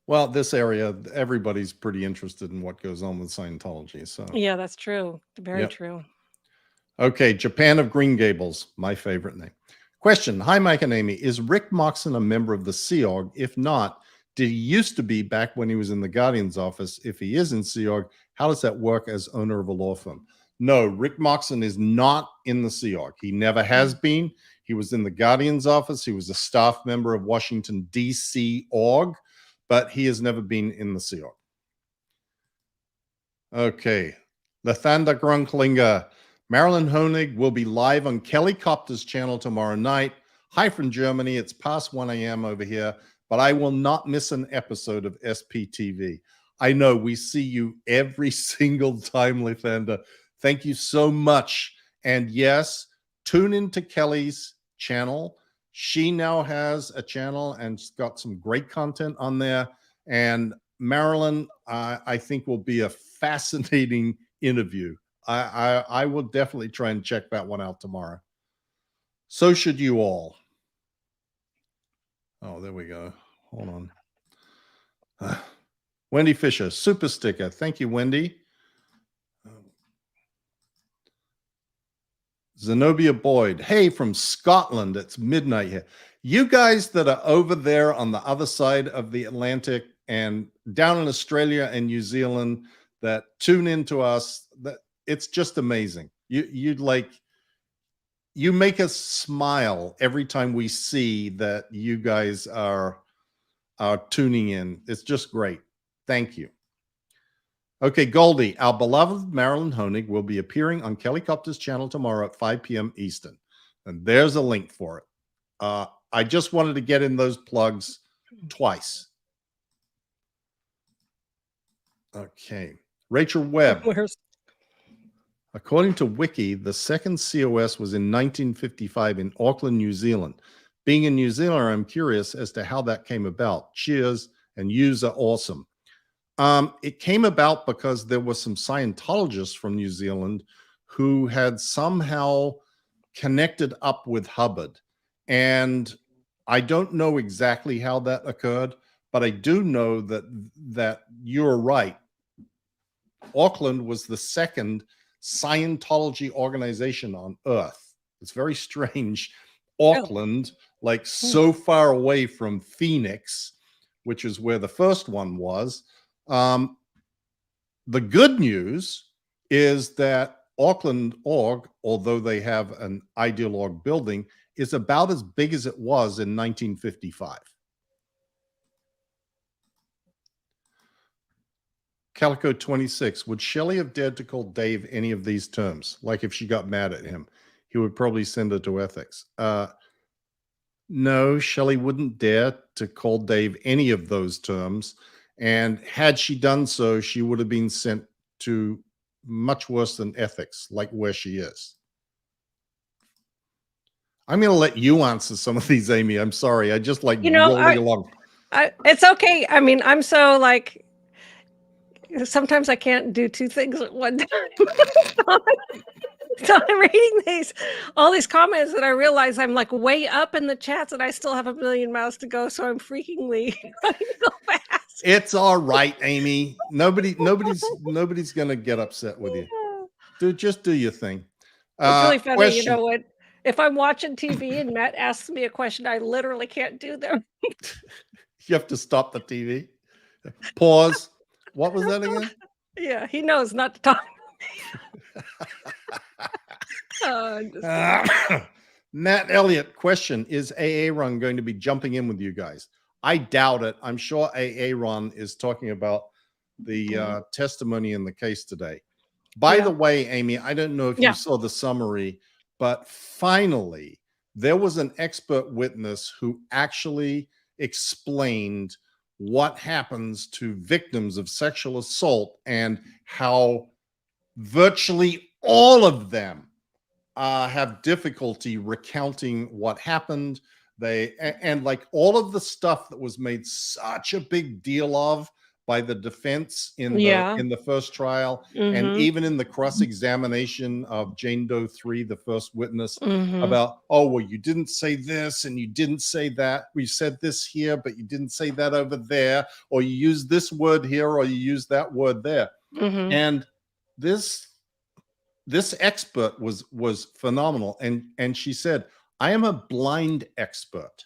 Well, this area, everybody's pretty interested in what goes on with Scientology. So yeah, that's true. Very true. Okay, Japan of Green Gables, my favorite name. Question: Hi, Mike and Amy. Is Rick Moxon a member of the Sea Org? If not, did he used to be back when he was in the Guardian's office? If he is in Sea Org, how does that work as owner of a law firm? No, Rick Moxon is not in the Sea Org. He never has been. He was in the Guardian's office. He was a staff member of Washington, D.C. Org, but he has never been in the Sea Org. Okay, Lathander Grunklinger. Marilyn Honig will be live on Kelly Copter's channel tomorrow night. Hi from Germany. It's past 1 a.m. over here, but I will not miss an episode of SPTV. I know we see you every single time, Lathander. Thank you so much. And yes, tune into Kelly's channel. She now has a channel and she's got some great content on there. And Marilyn, I think will be a fascinating interview. I will definitely try and check that one out tomorrow. So should you all. Oh, there we go. Hold on. Wendy Fisher, super sticker. Thank you, Wendy. Zenobia Boyd. Hey, from Scotland. It's midnight here. You guys that are over there on the other side of the Atlantic and down in Australia and New Zealand that tune into us, that it's just amazing. You make us smile every time we see that you guys are tuning in. It's just great. Thank you. Okay, Goldie, our beloved Marilyn Honig will be appearing on Kelly Copter's channel tomorrow at 5 p.m. Eastern. And there's a link for it. I just wanted to get in those plugs twice. Okay. Rachel Webb. According to Wiki, the second COS was in 1955 in Auckland, New Zealand. Being in New Zealand, I'm curious as to how that came about. Cheers, and yous are awesome. It came about because there were some Scientologists from New Zealand who had somehow connected up with Hubbard. And I don't know exactly how that occurred, but I do know that you're right. Auckland was the second Scientology organization on Earth. It's very strange. Auckland, like so far away from Phoenix, which is where the first one was. The good news is that Auckland Org, although they have an Ideal Org building, is about as big as it was in 1955. Calico 26, would Shelley have dared to call Dave any of these terms? Like if she got mad at him, he would probably send her to ethics. No, Shelley wouldn't dare to call Dave any of those terms. And had she done so, she would have been sent to much worse than ethics, like where she is. I'm going to let you answer some of these, Amy. I'm sorry. I just like rolling along. It's okay. I mean, I'm so like, sometimes I can't do two things at one time. So I'm reading all these comments and I realize I'm like way up in the chats and I still have a million miles to go. So I'm freakingly trying to go fast. It's all right, Amy. Nobody's going to get upset with you. Just do your thing. It's really funny. Question. You know what? If I'm watching TV and Matt asks me a question, I literally can't do them. You have to stop the TV. Pause. What was that again? Yeah, he knows not to talk to me. Oh, I'm just kidding. Matt Elliott, question: is AA Run going to be jumping in with you guys? I doubt it. I'm sure AA Run is talking about the testimony in the case today. By the way, Amy, I don't know if you saw the summary, but finally, there was an expert witness who actually explained what happens to victims of sexual assault and how virtually all of them have difficulty recounting what happened. And like all of the stuff that was made such a big deal of by the defense in the first trial, and even in the cross-examination of Jane Doe 3, the first witness, about, oh, well, you didn't say this and you didn't say that. We said this here, but you didn't say that over there, or you used this word here, or you used that word there. And this expert was phenomenal. And she said, I am a blind expert,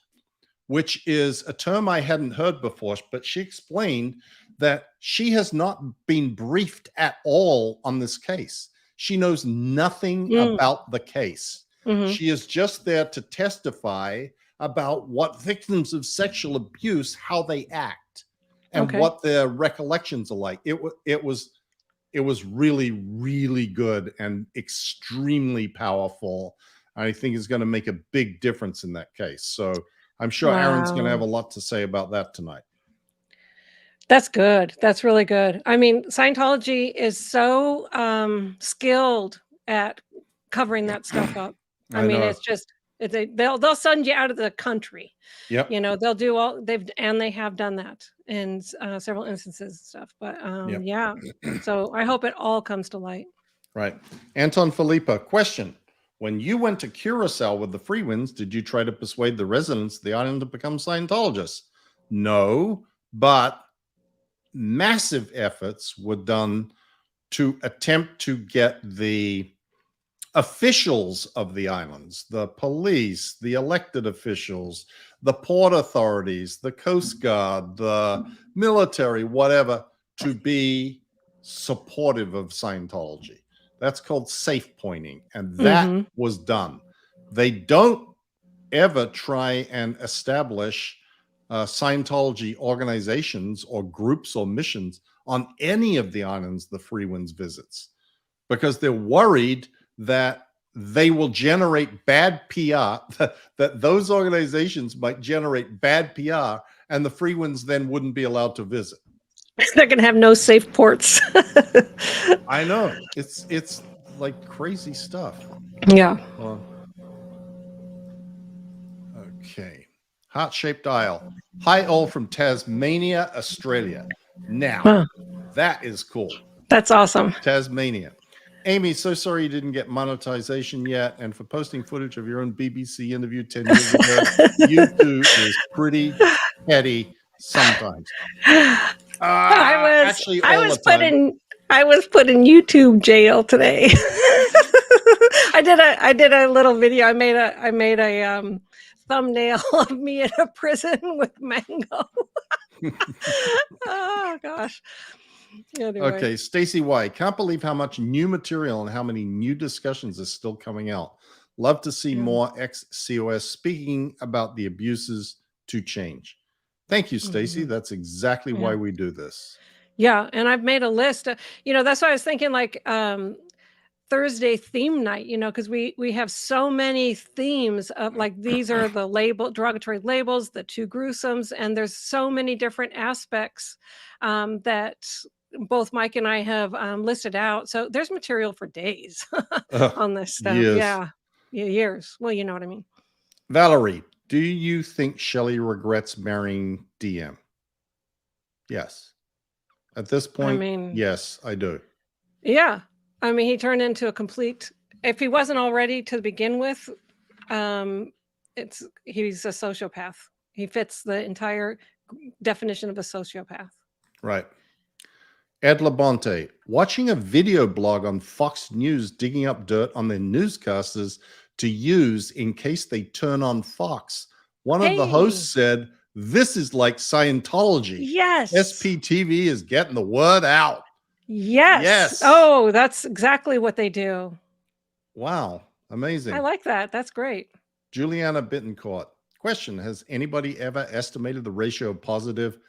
which is a term I hadn't heard before, but she explained that she has not been briefed at all on this case. She knows nothing about the case. She is just there to testify about what victims of sexual abuse, how they act, and what their recollections are like. It was really, really good and extremely powerful. I think it's going to make a big difference in that case. So I'm sure Aaron's going to have a lot to say about that tonight. That's good. That's really good. I mean, Scientology is so skilled at covering that stuff up. I mean, it's just they'll send you out of the country. Yep. You know, they'll do all they have done that in several instances and stuff. But yeah. So I hope it all comes to light. Right. Anton Felipa, question. When you went to Curacao with the Freewinds, did you try to persuade the residents of the island to become Scientologists? No, but massive efforts were done to attempt to get the officials of the islands, the police, the elected officials, the port authorities, the Coast Guard, the military, whatever, to be supportive of Scientology. That's called safe pointing, and that was done. They don't ever try and establish Scientology organizations or groups or missions on any of the islands the Freewinds visits, because they're worried that they will generate bad PR, that those organizations might generate bad PR, and the Freewinds then wouldn't be allowed to visit. They're going to have no safe ports. I know. It's like crazy stuff. Yeah. Okay. Heart-shaped dial. Hi, all from Tasmania, Australia. Now, that is cool. That's awesome. Tasmania. Amy, so sorry you didn't get monetization yet, and for posting footage of your own BBC interview 10 years ago. YouTube is pretty petty sometimes. I was put in YouTube jail today. I did a little video. I made a thumbnail of me in a prison with mango. Oh gosh. Anyway. Okay, Stacy Y. Can't believe how much new material and how many new discussions are still coming out. Love to see more ex-COS speaking about the abuses to change. Thank you, Stacy. That's exactly why we do this. Yeah, and I've made a list. That's why I was thinking like Thursday theme night, because we have so many themes of like, these are the derogatory labels, the two gruesomes, and there's so many different aspects that both Mike and I have listed out. So there's material for days on this stuff. Years. Yeah, years. Well, you know what I mean. Valerie, do you think Shelley regrets marrying DM? Yes. At this point, yes, I do. Yeah. I mean, he turned into a complete, if he wasn't already to begin with, he's a sociopath. He fits the entire definition of a sociopath. Right. Ed Labonte, watching a video blog on Fox News digging up dirt on their newscasters to use in case they turn on Fox. One of the hosts said This is like Scientology. Yes. SPTV is getting the word out. Yes. Yes. Oh, that's exactly what they do. Wow. Amazing. I like that. That's great. Juliana Bittencourt. Question: has anybody ever estimated the ratio of positive,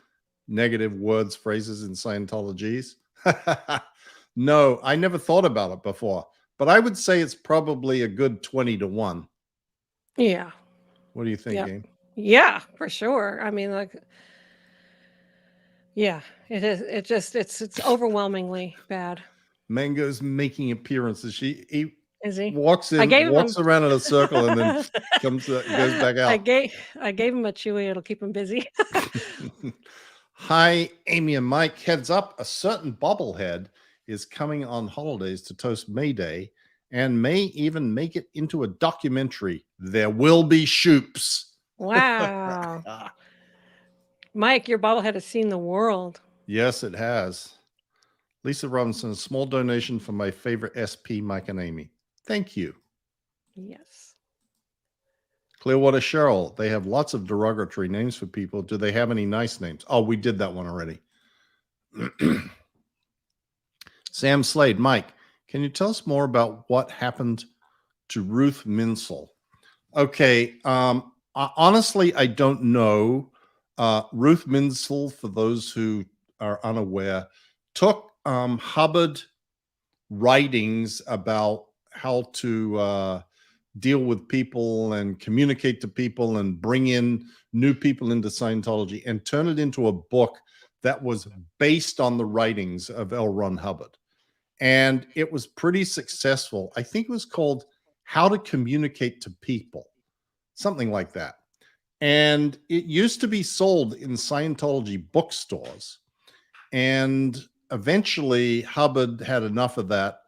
negative words, phrases in Scientologies? No, I never thought about it before, but I would say it's probably a good 20-1. Yeah. What do you think, Yep. Game? Yeah, for sure. I mean, like, yeah, it is. It's overwhelmingly bad. Mango's making appearances. He Is he? walks I in, gave him walks around in a circle, and then goes back I out. gave him a Chewy. It'll keep him busy. Hi, Amy and Mike. Heads up, a certain bobblehead is coming on holidays to toast May Day and may even make it into a documentary. There will be shoops. Wow. Mike, your bobblehead has seen the world. Yes, it has. Lisa Robinson, a small donation for my favorite SP, Mike and Amy. Thank you. Yes. Clearwater Cheryl, they have lots of derogatory names for people. Do they have any nice names? Oh, we did that one already. Sam Slade, Mike, can you tell us more about what happened to Ruth Minsel? Okay, honestly, I don't know. Ruth Minsel, for those who are unaware, took Hubbard writings about how to deal with people and communicate to people and bring in new people into Scientology and turn it into a book that was based on the writings of L. Ron Hubbard. And it was pretty successful. I think it was called How to Communicate to People, something like that. And it used to be sold in Scientology bookstores. And eventually Hubbard had enough of that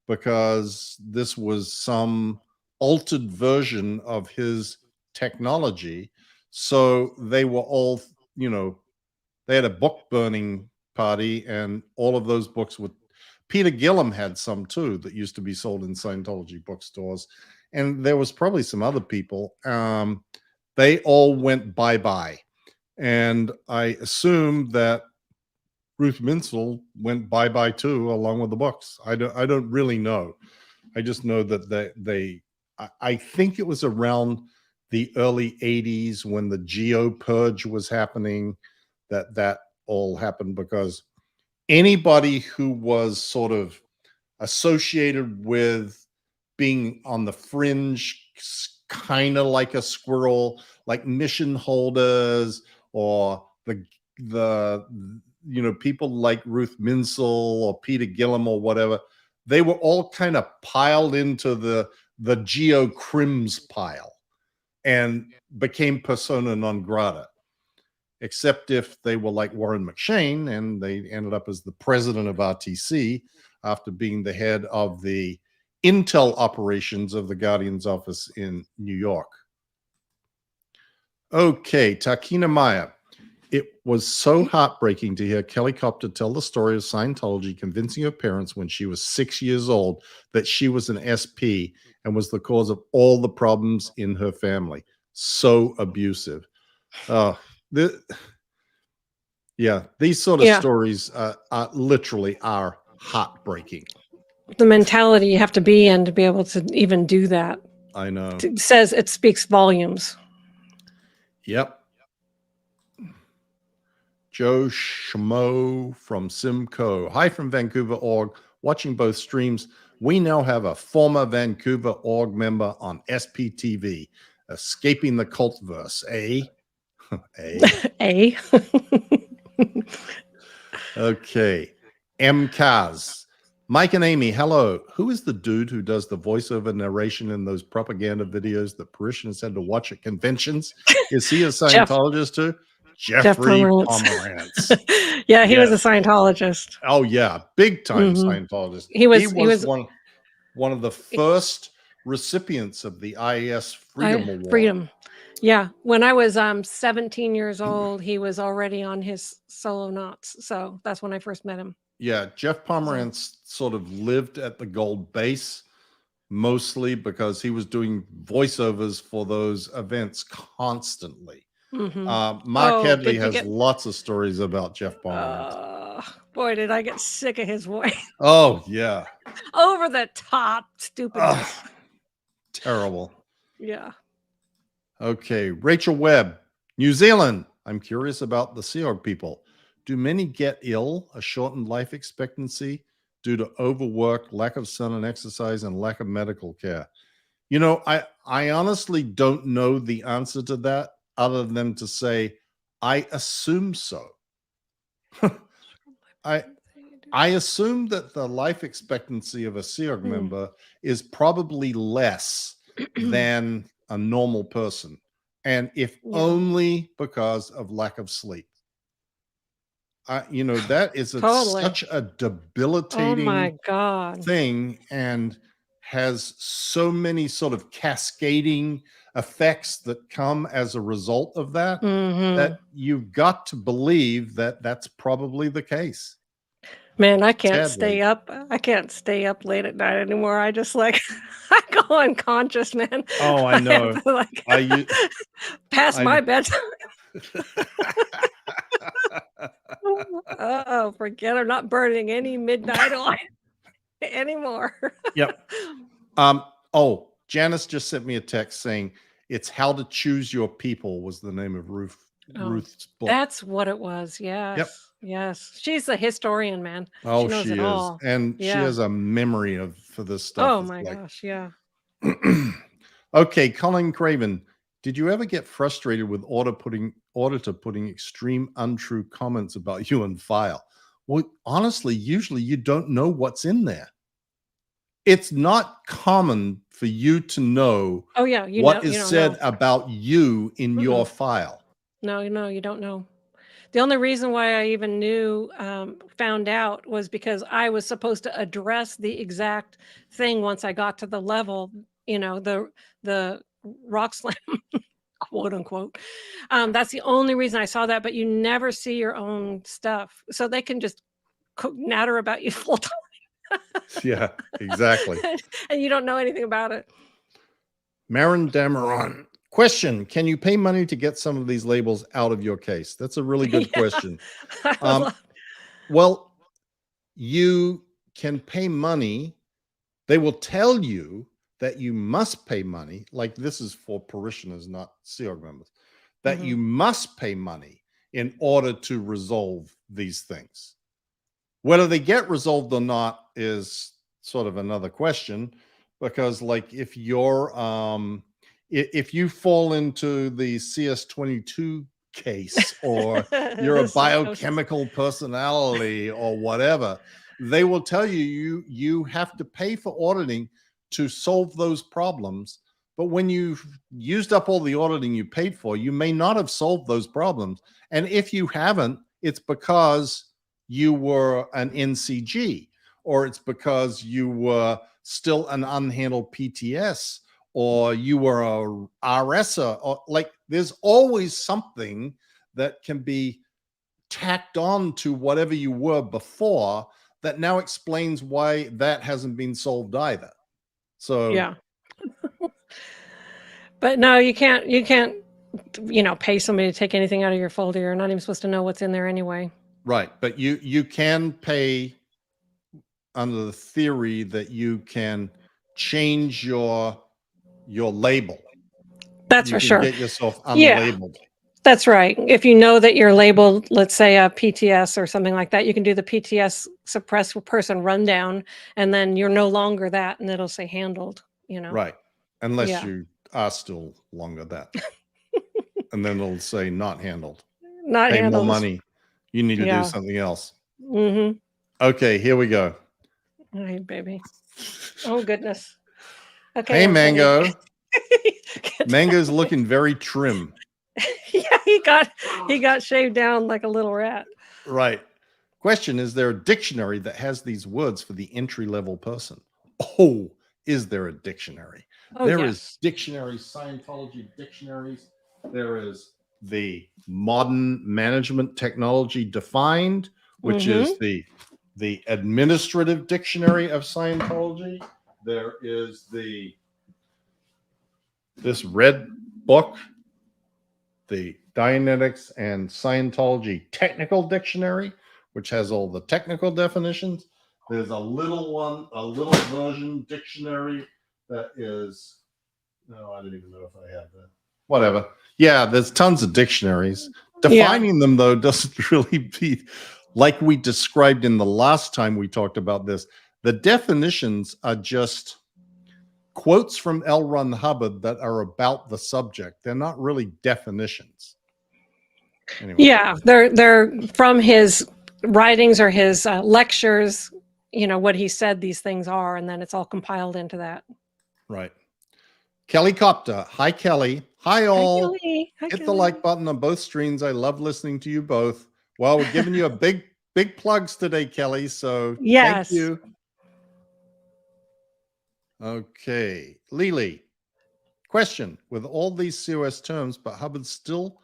because this was some altered version of his technology. So they were all, they had a book burning party, and all of those books were. Peter Gillum had some too that used to be sold in Scientology bookstores. And there was probably some other people. They all went bye-bye. And I assume that Ruth Minsel went bye-bye too, along with the books. I don't really know. I just know that I think it was around the early 80s when the Geo Purge was happening that all happened, because anybody who was sort of associated with being on the fringe, kind of like a squirrel, like mission holders, or the people like Ruth Minsel or Peter Gillum or whatever, they were all kind of piled into the Geo Crims pile and became persona non grata. Except if they were like Warren McShane and they ended up as the president of RTC after being the head of the intel operations of the Guardian's office in New York. Okay, Takina Maya. It was so heartbreaking to hear Kelly Copter tell the story of Scientology convincing her parents when she was 6 years old that she was an SP and was the cause of all the problems in her family. So abusive. These sort of stories literally are heartbreaking. The mentality you have to be in to be able to even do that. I know. It says it speaks volumes. Yep. Joe Schmo from Simcoe. Hi from Vancouver org. Watching both streams. We now have a former Vancouver org member on SPTV. Escaping the Cultverse, eh? A. Okay. M. Kaz. Mike and Amy, hello. Who is the dude who does the voiceover narration in those propaganda videos that parishioners had to watch at conventions? Is he a Scientologist too? Jeffrey Pomerantz. Yeah, he was a Scientologist. Oh yeah, big time Scientologist. He was one of the first recipients of the IAS Freedom Award. Freedom. Yeah, when I was 17 years old, he was already on his solo knots. So that's when I first met him. Yeah, Jeff Pomerantz sort of lived at the Gold Base mostly because he was doing voiceovers for those events constantly. Mark Headley did you has get? lots of stories about Jeff Pomeranz. Boy, did I get sick of his voice. Oh, yeah. Over the top stupidness. Terrible. Yeah. Okay, Rachel Webb, New Zealand. I'm curious about the Sea Org people. Do many get ill, a shortened life expectancy due to overwork, lack of sun and exercise, and lack of medical care? You know, I honestly don't know the answer to that other than to say, I assume so. I assume that the life expectancy of a Sea Org member is probably less than a normal person. And if only because of lack of sleep. You know, that is such a debilitating thing and has so many sort of cascading effects that come as a result of that, that you've got to believe that that's probably the case. Man, I can't stay up. I can't stay up late at night anymore. I just like, I go unconscious, man. Oh, I know. Past my bedtime. Forget I'm not burning any midnight oil anymore. Yep. Janice just sent me a text saying it's How to Choose Your People was the name of Ruth's book. That's what it was. Yes. Yep. Yes. She's a historian, man. Oh, she knows she it is. all. And she has a memory for this stuff. Oh my gosh. Yeah. Okay. Colin Craven. Did you ever get frustrated with auditor putting extreme untrue comments about you in file? Well, honestly, usually you don't know what's in there. It's not common for you to know what is said about you in your file. No, you don't know. The only reason why I even knew, found out, was because I was supposed to address the exact thing once I got to the level, the rock slam, quote unquote. That's the only reason I saw that, but you never see your own stuff. So they can just natter about you full time. Yeah, exactly. And you don't know anything about it. Marin Dameron. Question: can you pay money to get some of these labels out of your case? That's a really good question. Well, you can pay money. They will tell you that you must pay money. Like, this is for parishioners, not Sea Org members, that you must pay money in order to resolve these things. Whether they get resolved or not is sort of another question, because like if you're if you fall into the CS22 case, or you're a biochemical personality or whatever, they will tell you you have to pay for auditing to solve those problems. But when you've used up all the auditing you paid for, you may not have solved those problems. And if you haven't, it's because you were an NCG, or it's because you were still an unhandled PTS, or you were a RSer, or like there's always something that can be tacked on to whatever you were before that now explains why that hasn't been solved either. So yeah. But no, you can't, pay somebody to take anything out of your folder. You're not even supposed to know what's in there anyway. Right. But you can pay under the theory that you can change your label. That's for sure. Get yourself unlabeled. Yeah, that's right. If you know that you're labeled, let's say a PTS or something like that, you can do the PTS suppressed person rundown, and then you're no longer that, and it'll say handled, Right. Unless you are still longer that. And then it'll say not handled. Not pay handled. More money. You need to do something else. Mm-hmm. Okay, here we go. All right, baby. Oh, goodness. Okay. Hey, Mango. Mango's looking very trim. Yeah, he got shaved down like a little rat. Right. Question: is there a dictionary that has these words for the entry-level person? Oh, is there a dictionary? Oh, there is dictionaries, Scientology dictionaries. There is the Modern Management Technology Defined, which is the Administrative Dictionary of Scientology. There is this red book the Dianetics and Scientology Technical Dictionary, which has all the technical definitions. There's a little one, a little version dictionary that is, no, I don't even know if I have that. Whatever. Yeah, there's tons of dictionaries. Defining them, though, doesn't really be like we described in the last time we talked about this. The definitions are just quotes from L. Ron Hubbard that are about the subject. They're not really definitions. Anyway. Yeah, they're from his writings or his lectures, what he said these things are, and then it's all compiled into that. Right. Kelly Copter. Hi, Kelly. Hi, all. Hi, Kelly. Hi, Hit Kelly. the like button on both streams. I love listening to you both. Well, we're giving you a big plugs today, Kelly. So yes. Thank you. Okay. Lily. Question. With all these COS terms, but Hubbard still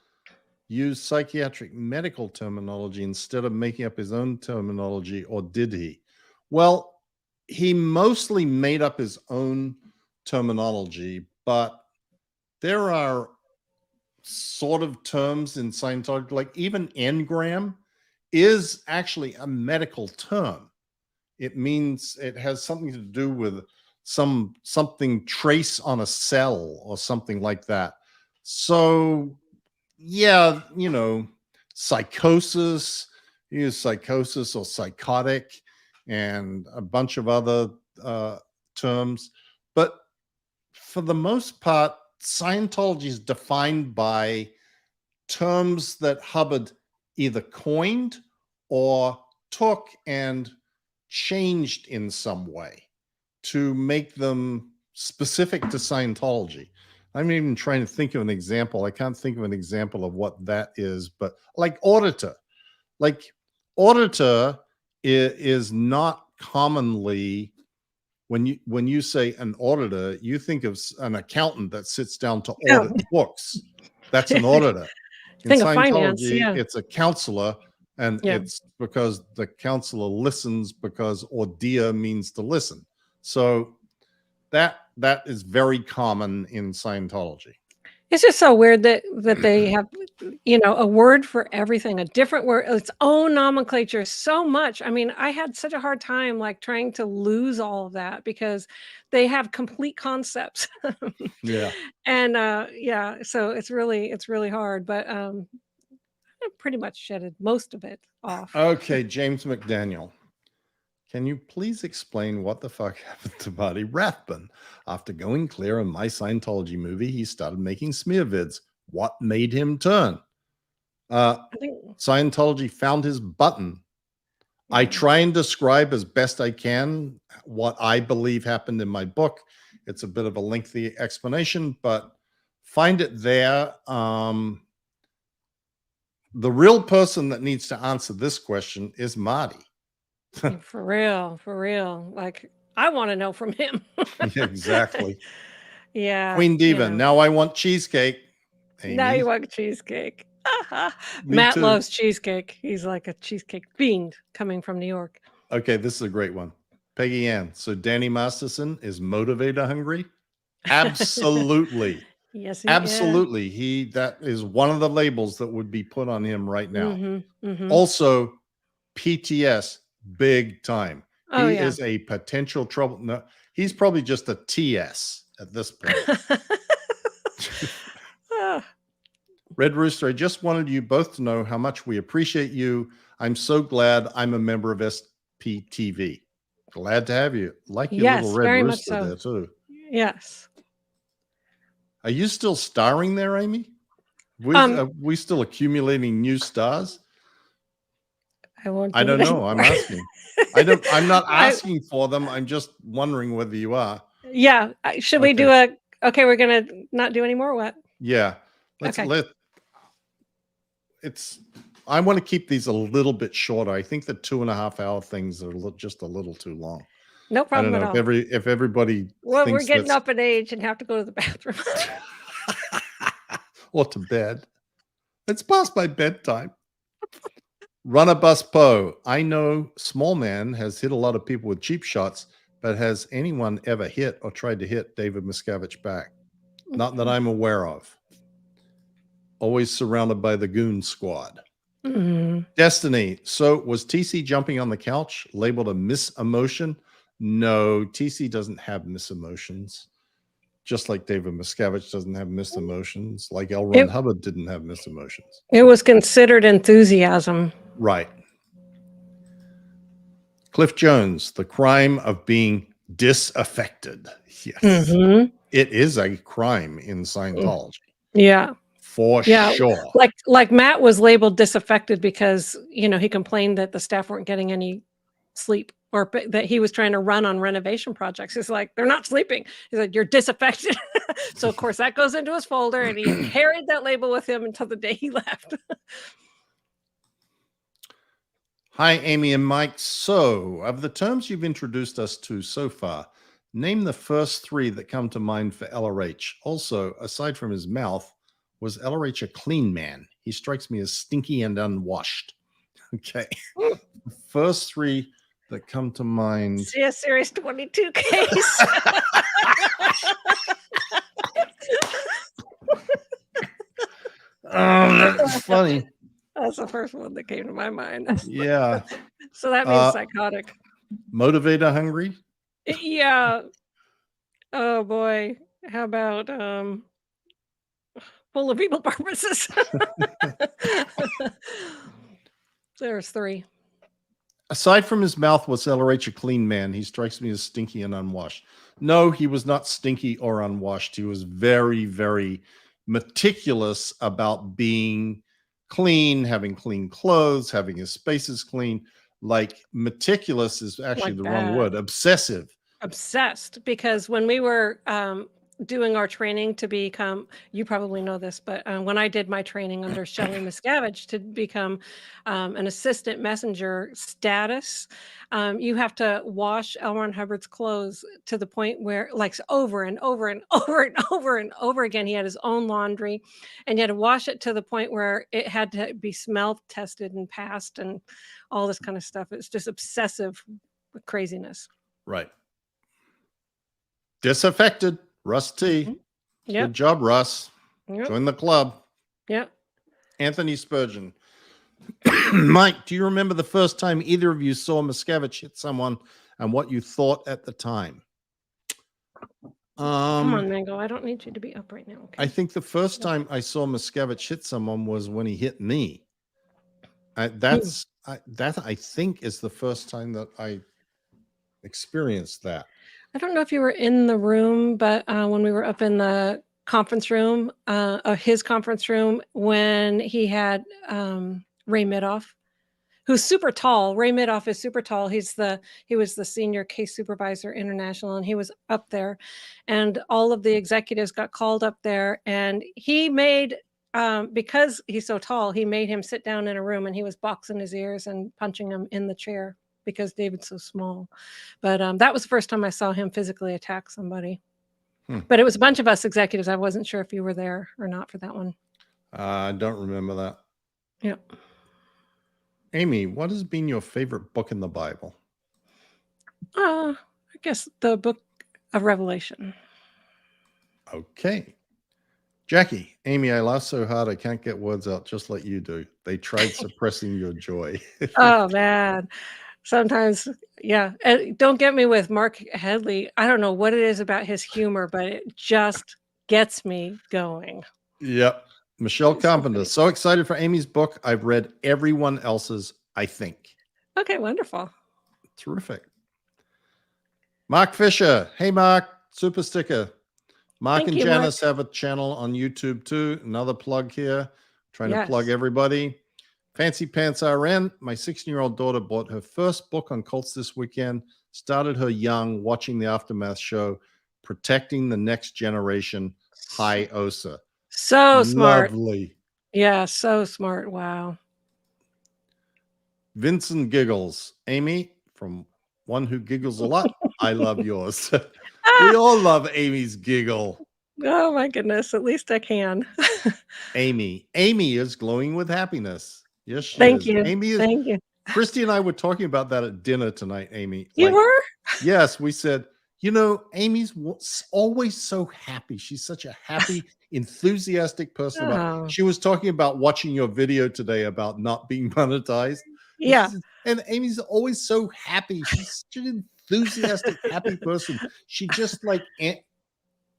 used psychiatric medical terminology instead of making up his own terminology, or did he? Well, he mostly made up his own terminology, but there are sort of terms in Scientology, like even engram is actually a medical term. It means it has something to do with something trace on a cell or something like that. So yeah, psychosis, use psychosis or psychotic and a bunch of other terms. But for the most part, Scientology is defined by terms that Hubbard either coined or took and changed in some way to make them specific to Scientology. I'm even trying to think of an example. I can't think of an example of what that is, but like auditor. Like auditor is not commonly, when you say an auditor, you think of an accountant that sits down to audit books. That's an auditor. In Think of finance, it's a counselor, and it's because the counselor listens, because audire means to listen. So that is very common in Scientology. It's just so weird that they have, a word for everything, a different word, its own nomenclature so much. I mean, I had such a hard time like trying to lose all of that because they have complete concepts. Yeah. And so it's really hard, but I pretty much shedded most of it off. Okay, James McDaniel. Can you please explain what the fuck happened to Marty Rathbun? After going clear on My Scientology Movie, he started making smear vids. What made him turn? I think Scientology found his button. I try and describe as best I can what I believe happened in my book. It's a bit of a lengthy explanation, but find it there. The real person that needs to answer this question is Marty. For real. Like, I want to know from him. Exactly. Yeah. Queen Diva. Now I want cheesecake. Amy. Now you want cheesecake. Me Matt too. loves cheesecake. He's like a cheesecake fiend coming from New York. Okay, this is a great one. Peggy Ann. So Danny Masterson is motivator hungry? Absolutely. Yes, absolutely. That is one of the labels that would be put on him right now. Mm-hmm. Also, PTS, big time. Oh, he is a potential trouble. No, he's probably just a TS at this point. Red Rooster, I just wanted you both to know how much we appreciate you. I'm so glad I'm a member of SPTV. Glad to have you. Like your little Red very Rooster much so. there too. Yes. Are you still starring there, Amy? Are we still accumulating new stars? I don't know. I'm asking. I'm not asking for them. I'm just wondering whether you are. Yeah. Should we do okay, we're going to not do any more? What? Yeah. I want to keep these a little bit shorter. I think the 2.5 hour things are just a little too long. No problem I don't know at all. if everybody we're getting up in age and have to go to the bathroom. Or to bed. It's past my bedtime. Runner Bus Poe. I know Small Man has hit a lot of people with cheap shots, but has anyone ever hit or tried to hit David Miscavige back? Not that I'm aware of. Always surrounded by the goon squad. Mhm. Destiny. So was TC jumping on the couch labeled a misemotion? No, TC doesn't have misemotions. Just like David Miscavige doesn't have misemotions, like L. Ron Hubbard didn't have misemotions. It was considered enthusiasm. Right. Cliff Jones, the crime of being disaffected. Yes. Mhm. It is a crime in Scientology. Yeah. For sure. Like Matt was labeled disaffected because, he complained that the staff weren't getting any sleep, or that he was trying to run on renovation projects. He's like, they're not sleeping. He's like, you're disaffected. So of course that goes into his folder, and he carried that label with him until the day he left. Hi, Amy and Mike. So, of the terms you've introduced us to so far, name the first three that come to mind for LRH. Also, aside from his mouth, was LRH a clean man? He strikes me as stinky and unwashed. Okay. First three that come to mind. CS Series 22 case. Oh, that's funny. That's the first one that came to my mind. Yeah. So that means psychotic. Motivator hungry? Yeah. Oh boy. How about full of evil purposes? There's three. Aside from his mouth, was LRH a clean man? He strikes me as stinky and unwashed. No, he was not stinky or unwashed. He was very, very meticulous about being clean, having clean clothes, having his spaces clean. Like meticulous is actually Like the wrong word. Obsessive. Obsessed, because when we were doing our training to become, you probably know this, but when I did my training under Shelley Miscavige to become an assistant messenger status, you have to wash L. Ron Hubbard's clothes to the point where, like, over and over and over and over and over again. He had his own laundry, and you had to wash it to the point where it had to be smell tested and passed and all this kind of stuff. It's just obsessive craziness. Right. Disaffected. Russ T. Yep. Good job, Russ. Yep. Join the club. Yep. Anthony Spurgeon. Mike, do you remember the first time either of you saw Miscavige hit someone and what you thought at the time? Come on, Mango. I don't need you to be up right now. Okay? I think the first time I saw Miscavige hit someone was when he hit me. That I think is the first time that I experienced that. I don't know if you were in the room, but when we were up in the conference room, his conference room, when he had Ray Midoff, who's super tall. Ray Midoff is super tall. He was the senior case supervisor international, and he was up there, and all of the executives got called up there, and he made, because he's so tall, he made him sit down in a room, and he was boxing his ears and punching him in the chair because David's so small. But that was the first time I saw him physically attack somebody. But it was a bunch of us executives. I wasn't sure if you were there or not for that one. I don't remember that. Yep. Amy, what has been your favorite book in the Bible? I guess the book of Revelation. Okay. Jackie, Amy, I laugh so hard I can't get words out just like you do. They tried suppressing your joy. Oh, man. Sometimes, yeah. And don't get me with Mark Headley. I don't know what it is about his humor, but it just gets me going. Yep. Michelle Carpenter, so excited for Amy's book. I've read everyone else's, I think. Okay, wonderful. Terrific. Mark Fisher. Hey, Mark. Super sticker. Mark and Janice have a channel on YouTube too. Another plug here. Trying to plug everybody. Fancy Pants RN. My 16-year-old daughter bought her first book on cults this weekend. Started her young, watching the Aftermath show, Protecting the Next Generation. Hi, Osa. So smart. Lovely. Yeah, so smart. Wow. Vincent giggles. Amy, from one who giggles a lot, I love yours. We all love Amy's giggle. Oh my goodness. At least I can. Amy is glowing with happiness. Yes, she Thank is. you. Amy is. Thank you. Christy and I were talking about that at dinner tonight, Amy. You were? Yes, we said, You know, Amy's always so happy. She's such a happy, enthusiastic person. Oh. She was talking about watching your video today about not being monetized. Yeah. And Amy's always so happy. She's such an enthusiastic, happy person. She just like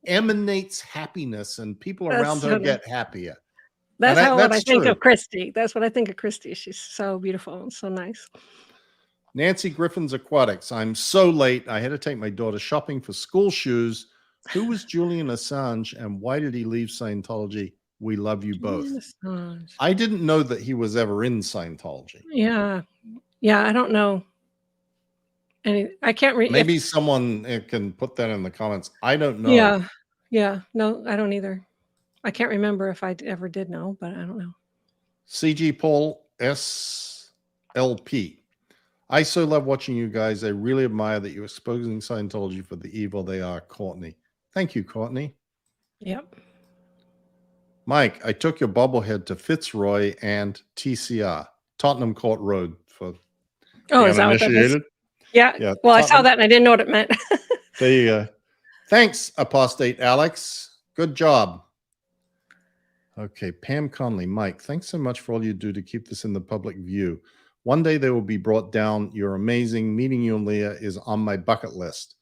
emanates happiness, and people around her get happier. That's what I think true. of Christy. That's what I think of Christy. She's so beautiful and so nice. Nancy Griffin's Aquatics. I'm so late. I had to take my daughter shopping for school shoes. Who was Julian Assange, and why did he leave Scientology? We love you both. I didn't know that he was ever in Scientology. Yeah. Yeah, I don't know. I can't read. Maybe someone can put that in the comments. I don't know. Yeah. Yeah. No, I don't either. I can't remember if I ever did know, but I don't know. CG Paul SLP. I so love watching you guys. I really admire that you're exposing Scientology for the evil they are, Courtney. Thank you, Courtney. Yep. Mike, I took your bobblehead to Fitzroy and TCR, Tottenham Court Road. For is that what that is? Yeah. Well, Tottenham. I saw that and I didn't know what it meant. There you go. Thanks, Apostate Alex. Good job. Okay, Pam Conley. Mike, thanks so much for all you do to keep this in the public view. One day they will be brought down. You're amazing. Meeting you and Leah is on my bucket list.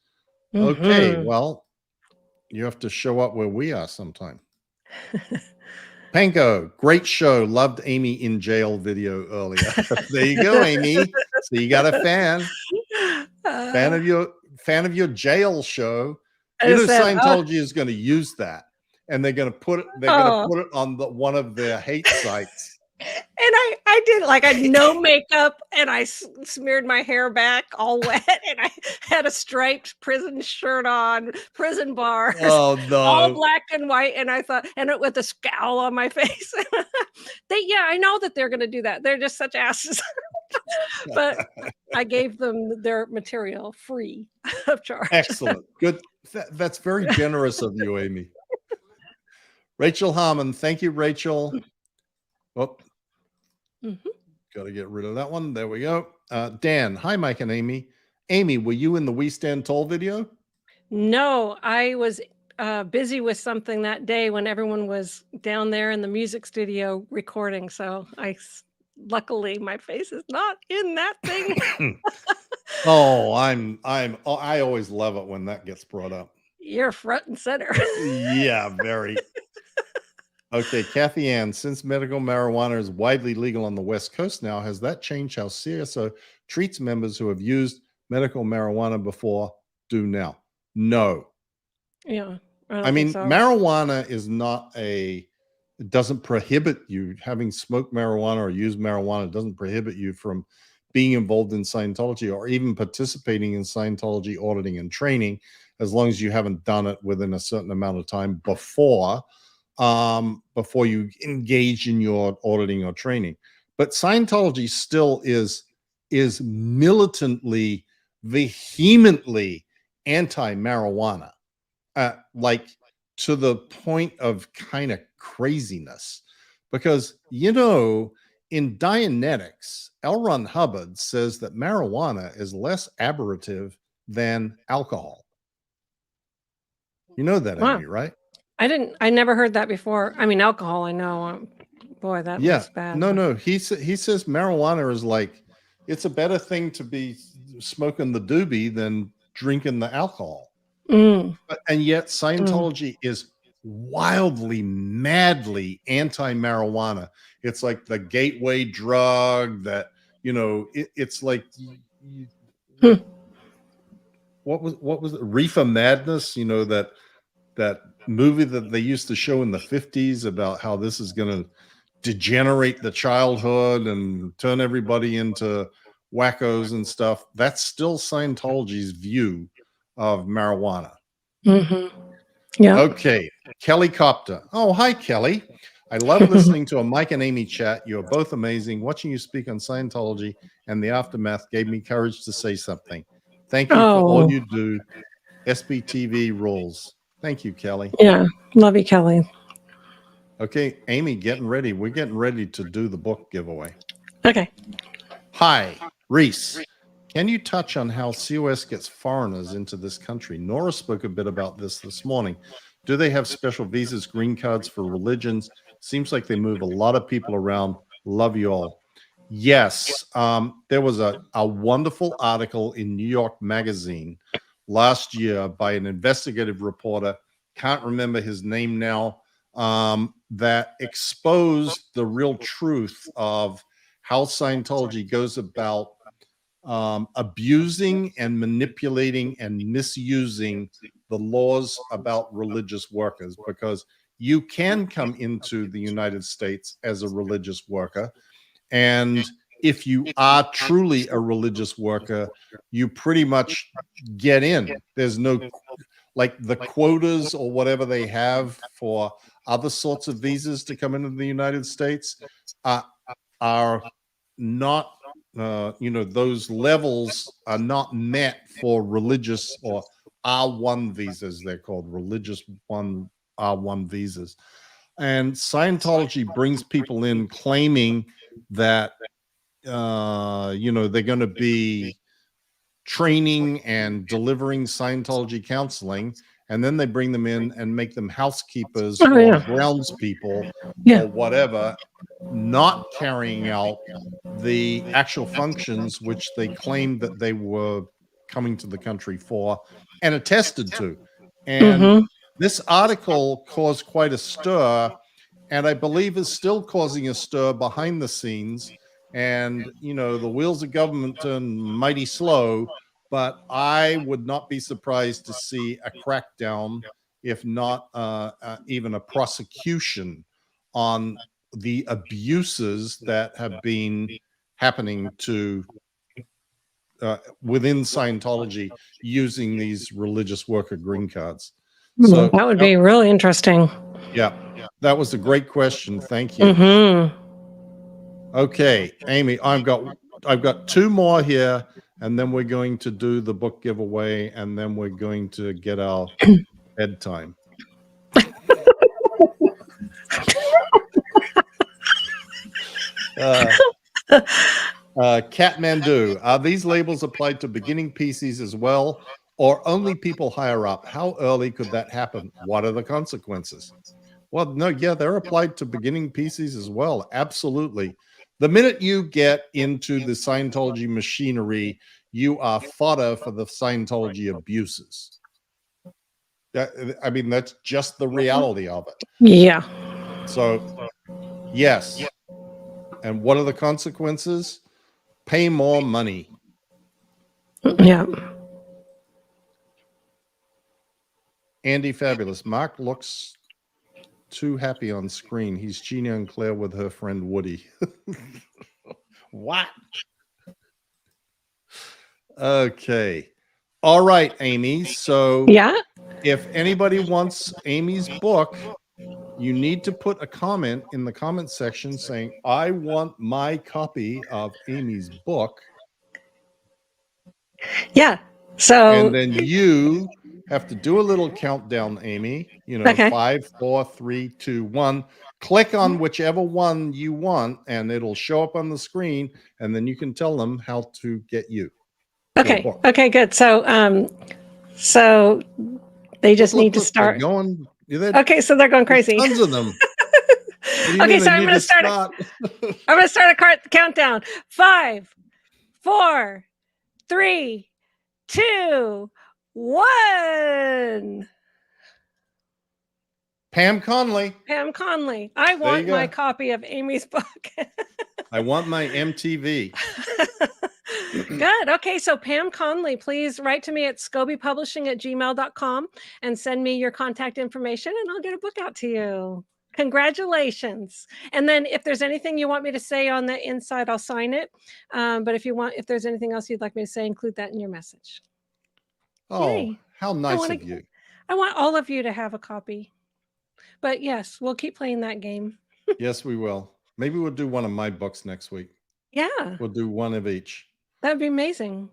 Okay, well, you have to show up where we are sometime. Panko, great show. Loved Amy in jail video earlier. There you go, Amy. So you got a fan. Fan of your jail show. You know, Scientology is going to use that, and they're going to put it. They're going to put it on one of their hate sites. And I did, like, I had no makeup, and I smeared my hair back all wet, and I had a striped prison shirt on, prison bars, all black and white, and I thought, and it with a scowl on my face. I know that they're going to do that. They're just such asses. But I gave them their material free of charge. Excellent. Good. That's very generous of you, Amy. Rachel Harmon. Thank you, Rachel. Oh, got to get rid of that one. There we go. Dan. Hi, Mike and Amy. Amy, were you in the We Stand Tall video? No, I was busy with something that day when everyone was down there in the music studio recording. So luckily my face is not in that thing. I always love it when that gets brought up. You're front and center. Yeah, very. Okay, Kathy Ann, since medical marijuana is widely legal on the West Coast now, has that changed how CSO treats members who have used medical marijuana before do now? No. Yeah. I mean, marijuana is not it doesn't prohibit you having smoked marijuana or used marijuana. It doesn't prohibit you from being involved in Scientology or even participating in Scientology auditing and training, as long as you haven't done it within a certain amount of time before you engage in your auditing or training. But Scientology still is militantly, vehemently anti-marijuana, like to the point of kind of craziness. Because, you know, in Dianetics, L. Ron Hubbard says that marijuana is less aberrative than alcohol. You know that, Amy, right? I never heard that before. I mean, alcohol, I know. Boy, that was bad. No. He says marijuana is like, it's a better thing to be smoking the doobie than drinking the alcohol. And yet Scientology is wildly, madly anti-marijuana. It's like the gateway drug that, you know, it's like, what was it? Reefer Madness, you know, that movie that they used to show in the 50s about how this is going to degenerate the childhood and turn everybody into wackos and stuff. That's still Scientology's view of marijuana. Yeah. Okay. Kelly Copter. Oh, hi, Kelly. I love listening to a Mike and Amy chat. You're both amazing. Watching you speak on Scientology and the aftermath gave me courage to say something. Thank you for all you do. SBTV rules. Thank you, Kelly. Yeah. Love you, Kelly. Okay, Amy, getting ready. We're getting ready to do the book giveaway. Okay. Hi, Reese. Can you touch on how COS gets foreigners into this country? Nora spoke a bit about this morning. Do they have special visas, green cards for religions? Seems like they move a lot of people around. Love you all. Yes, there was a wonderful article in New York Magazine last year by an investigative reporter, can't remember his name now, that exposed the real truth of how Scientology goes about abusing and manipulating and misusing the laws about religious workers, because you can come into the United States as a religious worker. And if you are truly a religious worker, you pretty much get in. There's no, like, the quotas or whatever they have for other sorts of visas to come into the United States are not, those levels are not met for religious or R1 visas. They're called religious R1 visas. And Scientology brings people in claiming that, they're going to be training and delivering Scientology counseling. And then they bring them in and make them housekeepers or groundspeople or whatever, not carrying out the actual functions which they claimed that they were coming to the country for and attested to. And this article caused quite a stir, and I believe is still causing a stir behind the scenes. And, the wheels of government turn mighty slow, but I would not be surprised to see a crackdown, if not even a prosecution, on the abuses that have been happening to within Scientology using these religious worker green cards. So that would be really interesting. Yeah, that was a great question. Thank you. Okay, Amy, I've got two more here, and then we're going to do the book giveaway, and then we're going to get our bedtime. Kathmandu, are these labels applied to beginning PCs as well, or only people higher up? How early could that happen? What are the consequences? Well, no, yeah, they're applied to beginning PCs as well. Absolutely. The minute you get into the Scientology machinery, you are fodder for the Scientology abuses. That's just the reality of it. Yeah. So, yes. And what are the consequences? Pay more money. Yeah. Andy Fabulous. Mark looks too happy on screen. He's cheating on Claire with her friend Woody. What? Okay. All right, Amy. So if anybody wants Amy's book, you need to put a comment in the comment section saying, I want my copy of Amy's book. Yeah. So, and then you have to do a little countdown, Amy, 5, 4, 3, 2, 1. Click on whichever one you want, and it'll show up on the screen, and then you can tell them how to get you. Okay. Okay, good. So, so they just need to start going. Okay, so they're going crazy. Tons of them. Okay, so I'm going to start. I'm going to start a countdown. 5, 4, 3, 2, 1. Pam Conley. Pam Conley. I want my copy of Amy's book. I want my MTV. Good. Okay, so Pam Conley, please write to me at scobypublishing@gmail.com and send me your contact information, and I'll get a book out to you. Congratulations. And then if there's anything you want me to say on the inside, I'll sign it. But if there's anything else you'd like me to say, include that in your message. Oh, yay. How nice of you. I want all of you to have a copy. But yes, we'll keep playing that game. Yes, we will. Maybe we'll do one of my books next week. Yeah. We'll do one of each. That'd be amazing.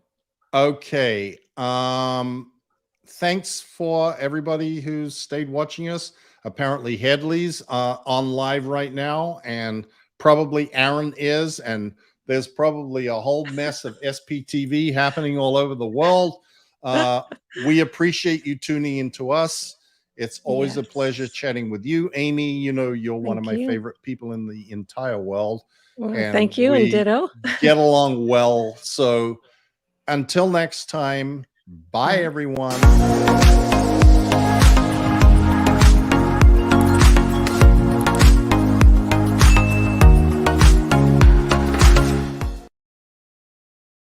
Okay. Thanks for everybody who's stayed watching us. Apparently Headley's on live right now, and probably Aaron is, and There's probably a whole mess of SPTV happening all over the world. We appreciate you tuning into us. It's always a pleasure chatting with you, Amy. You know, you're one of my favorite people in the entire world. Well, And thank you, and ditto. Get along well. So until next time, bye, everyone.